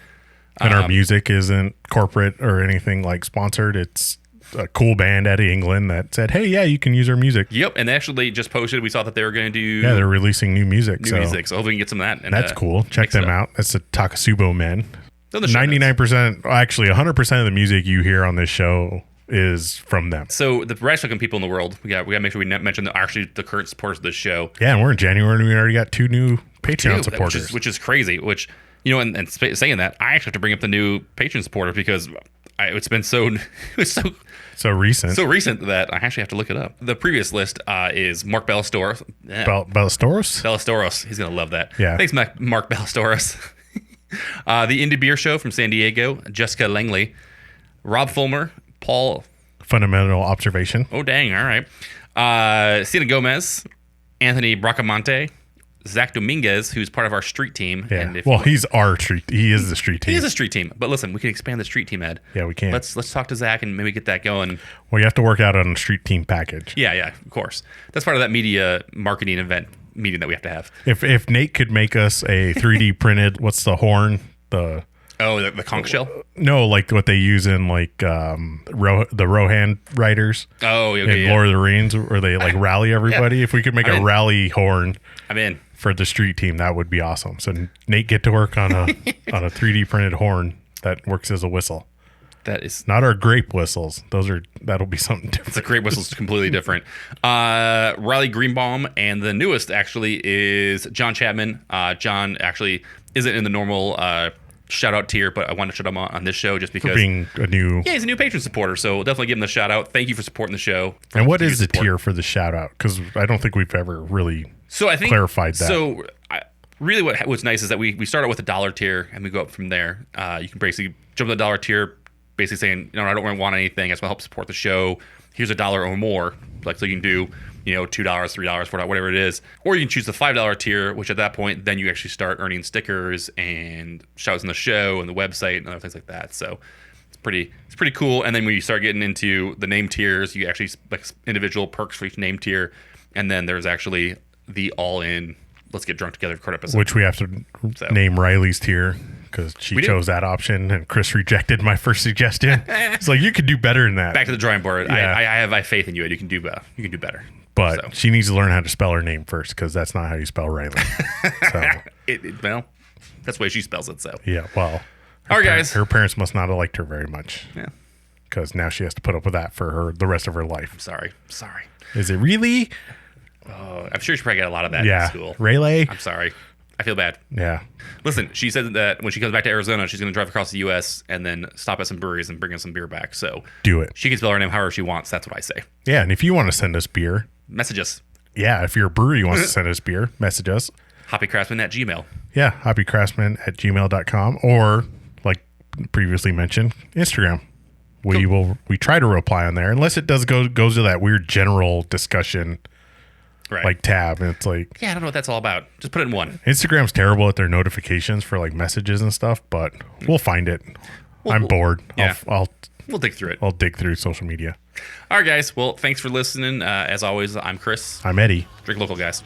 And our music isn't corporate or anything like sponsored. It's a cool band out of England that said, "Hey, yeah, you can use our music." Yep, and they actually just posted. We saw that they were going to do Yeah, they're releasing new music. so hopefully we can get some of that. And, that's cool. Check them out. That's the Takotsubo men. 99%, actually 100% of the music you hear on this show is from them. So the rest of the people in the world, we got to make sure we mention the current supporters of this show. Yeah, and we're in January and we already got 2 new Patreon supporters. Which is crazy. Which, and saying that, I actually have to bring up the new Patreon supporter because it's been so recent. so recent that I actually have to look it up. The previous list is Mark Ballastoros. Ballastoros? Ballastoros. He's going to love that. Yeah. Thanks, Mark Ballastoros. The Indie Beer Show from San Diego, Jessica Langley, Rob Fulmer, Paul. Fundamental observation. Oh, dang. All right. Cena Gomez, Anthony Bracamonte, Zach Dominguez, who's part of our street team. Yeah. And He's our street. He is the street team. He is a street team. But listen, we can expand the street team, Ed. Yeah, we can. Let's talk to Zach and maybe get that going. Well, you have to work out on a street team package. Yeah, of course. That's part of that media marketing event meeting that we have to have. If Nate could make us a 3D printed, what's the horn? The conch shell? No, like what they use in like the Rohan riders. Oh, okay, in Lord of the Rings, where they like rally everybody. If we could make a rally horn, I'm in for the street team. That would be awesome. So Nate, get to work on a 3D printed horn that works as a whistle. That is Not our grape whistles. That'll be something different. the grape whistle's completely different. Riley Greenbaum, and the newest actually is John Chapman. John actually isn't in the normal shout out tier, but I wanted to shout him on this show just because Being a new. he's a new patron supporter, so definitely give him the shout out. Thank you for supporting the show. And what is the tier for the shout out? Because I don't think we've ever really clarified that. So really what's nice is that we start out with a $1 tier and we go up from there. You can basically jump to the $1 tier, basically saying, I don't really want anything. I just want to help support the show. Here's $1 or more. Like, so you can do, $2, $3, $4, whatever it is. Or you can choose the $5 tier, which at that point, then you actually start earning stickers and shouts on the show and the website and other things like that. So it's pretty cool. And then when you start getting into the name tiers, you actually like individual perks for each name tier. And then there's actually the all-in, let's get drunk together record episode. Which we have to name Riley's tier because she chose that option and Chris rejected my first suggestion. It's like, you could do better than that. Back to the drawing board. Yeah. I have faith in you. You can do better. You can do better. But she needs to learn how to spell her name first because that's not how you spell Riley. So well, that's the way she spells it. So yeah, well, all right, guys. Her parents must not have liked her very much. Yeah, because now she has to put up with that for the rest of her life. I'm sorry. Is it really? Oh, I'm sure she probably got a lot of that in school. Rayleigh? I'm sorry. I feel bad. Yeah. Listen, she said that when she comes back to Arizona, she's going to drive across the U.S. and then stop at some breweries and bring us some beer back. So do it. She can spell her name however she wants. That's what I say. Yeah, and if you want to send us beer, message us. Yeah, if your brewery wants to send us beer, message us. HoppyCraftsmen@gmail. Yeah, HoppyCraftsmen@gmail.com, or like previously mentioned, Instagram. We try to reply on there unless it goes to that weird general discussion. Right. Like tab, and it's like, yeah, I don't know what that's all about. Just put it in one. Instagram's terrible at their notifications for like messages and stuff, but we'll find it. I'm bored. Yeah. We'll dig through it. I'll dig through social media. All right, guys. Well, thanks for listening. As always, I'm Chris. I'm Eddie. Drink local, guys.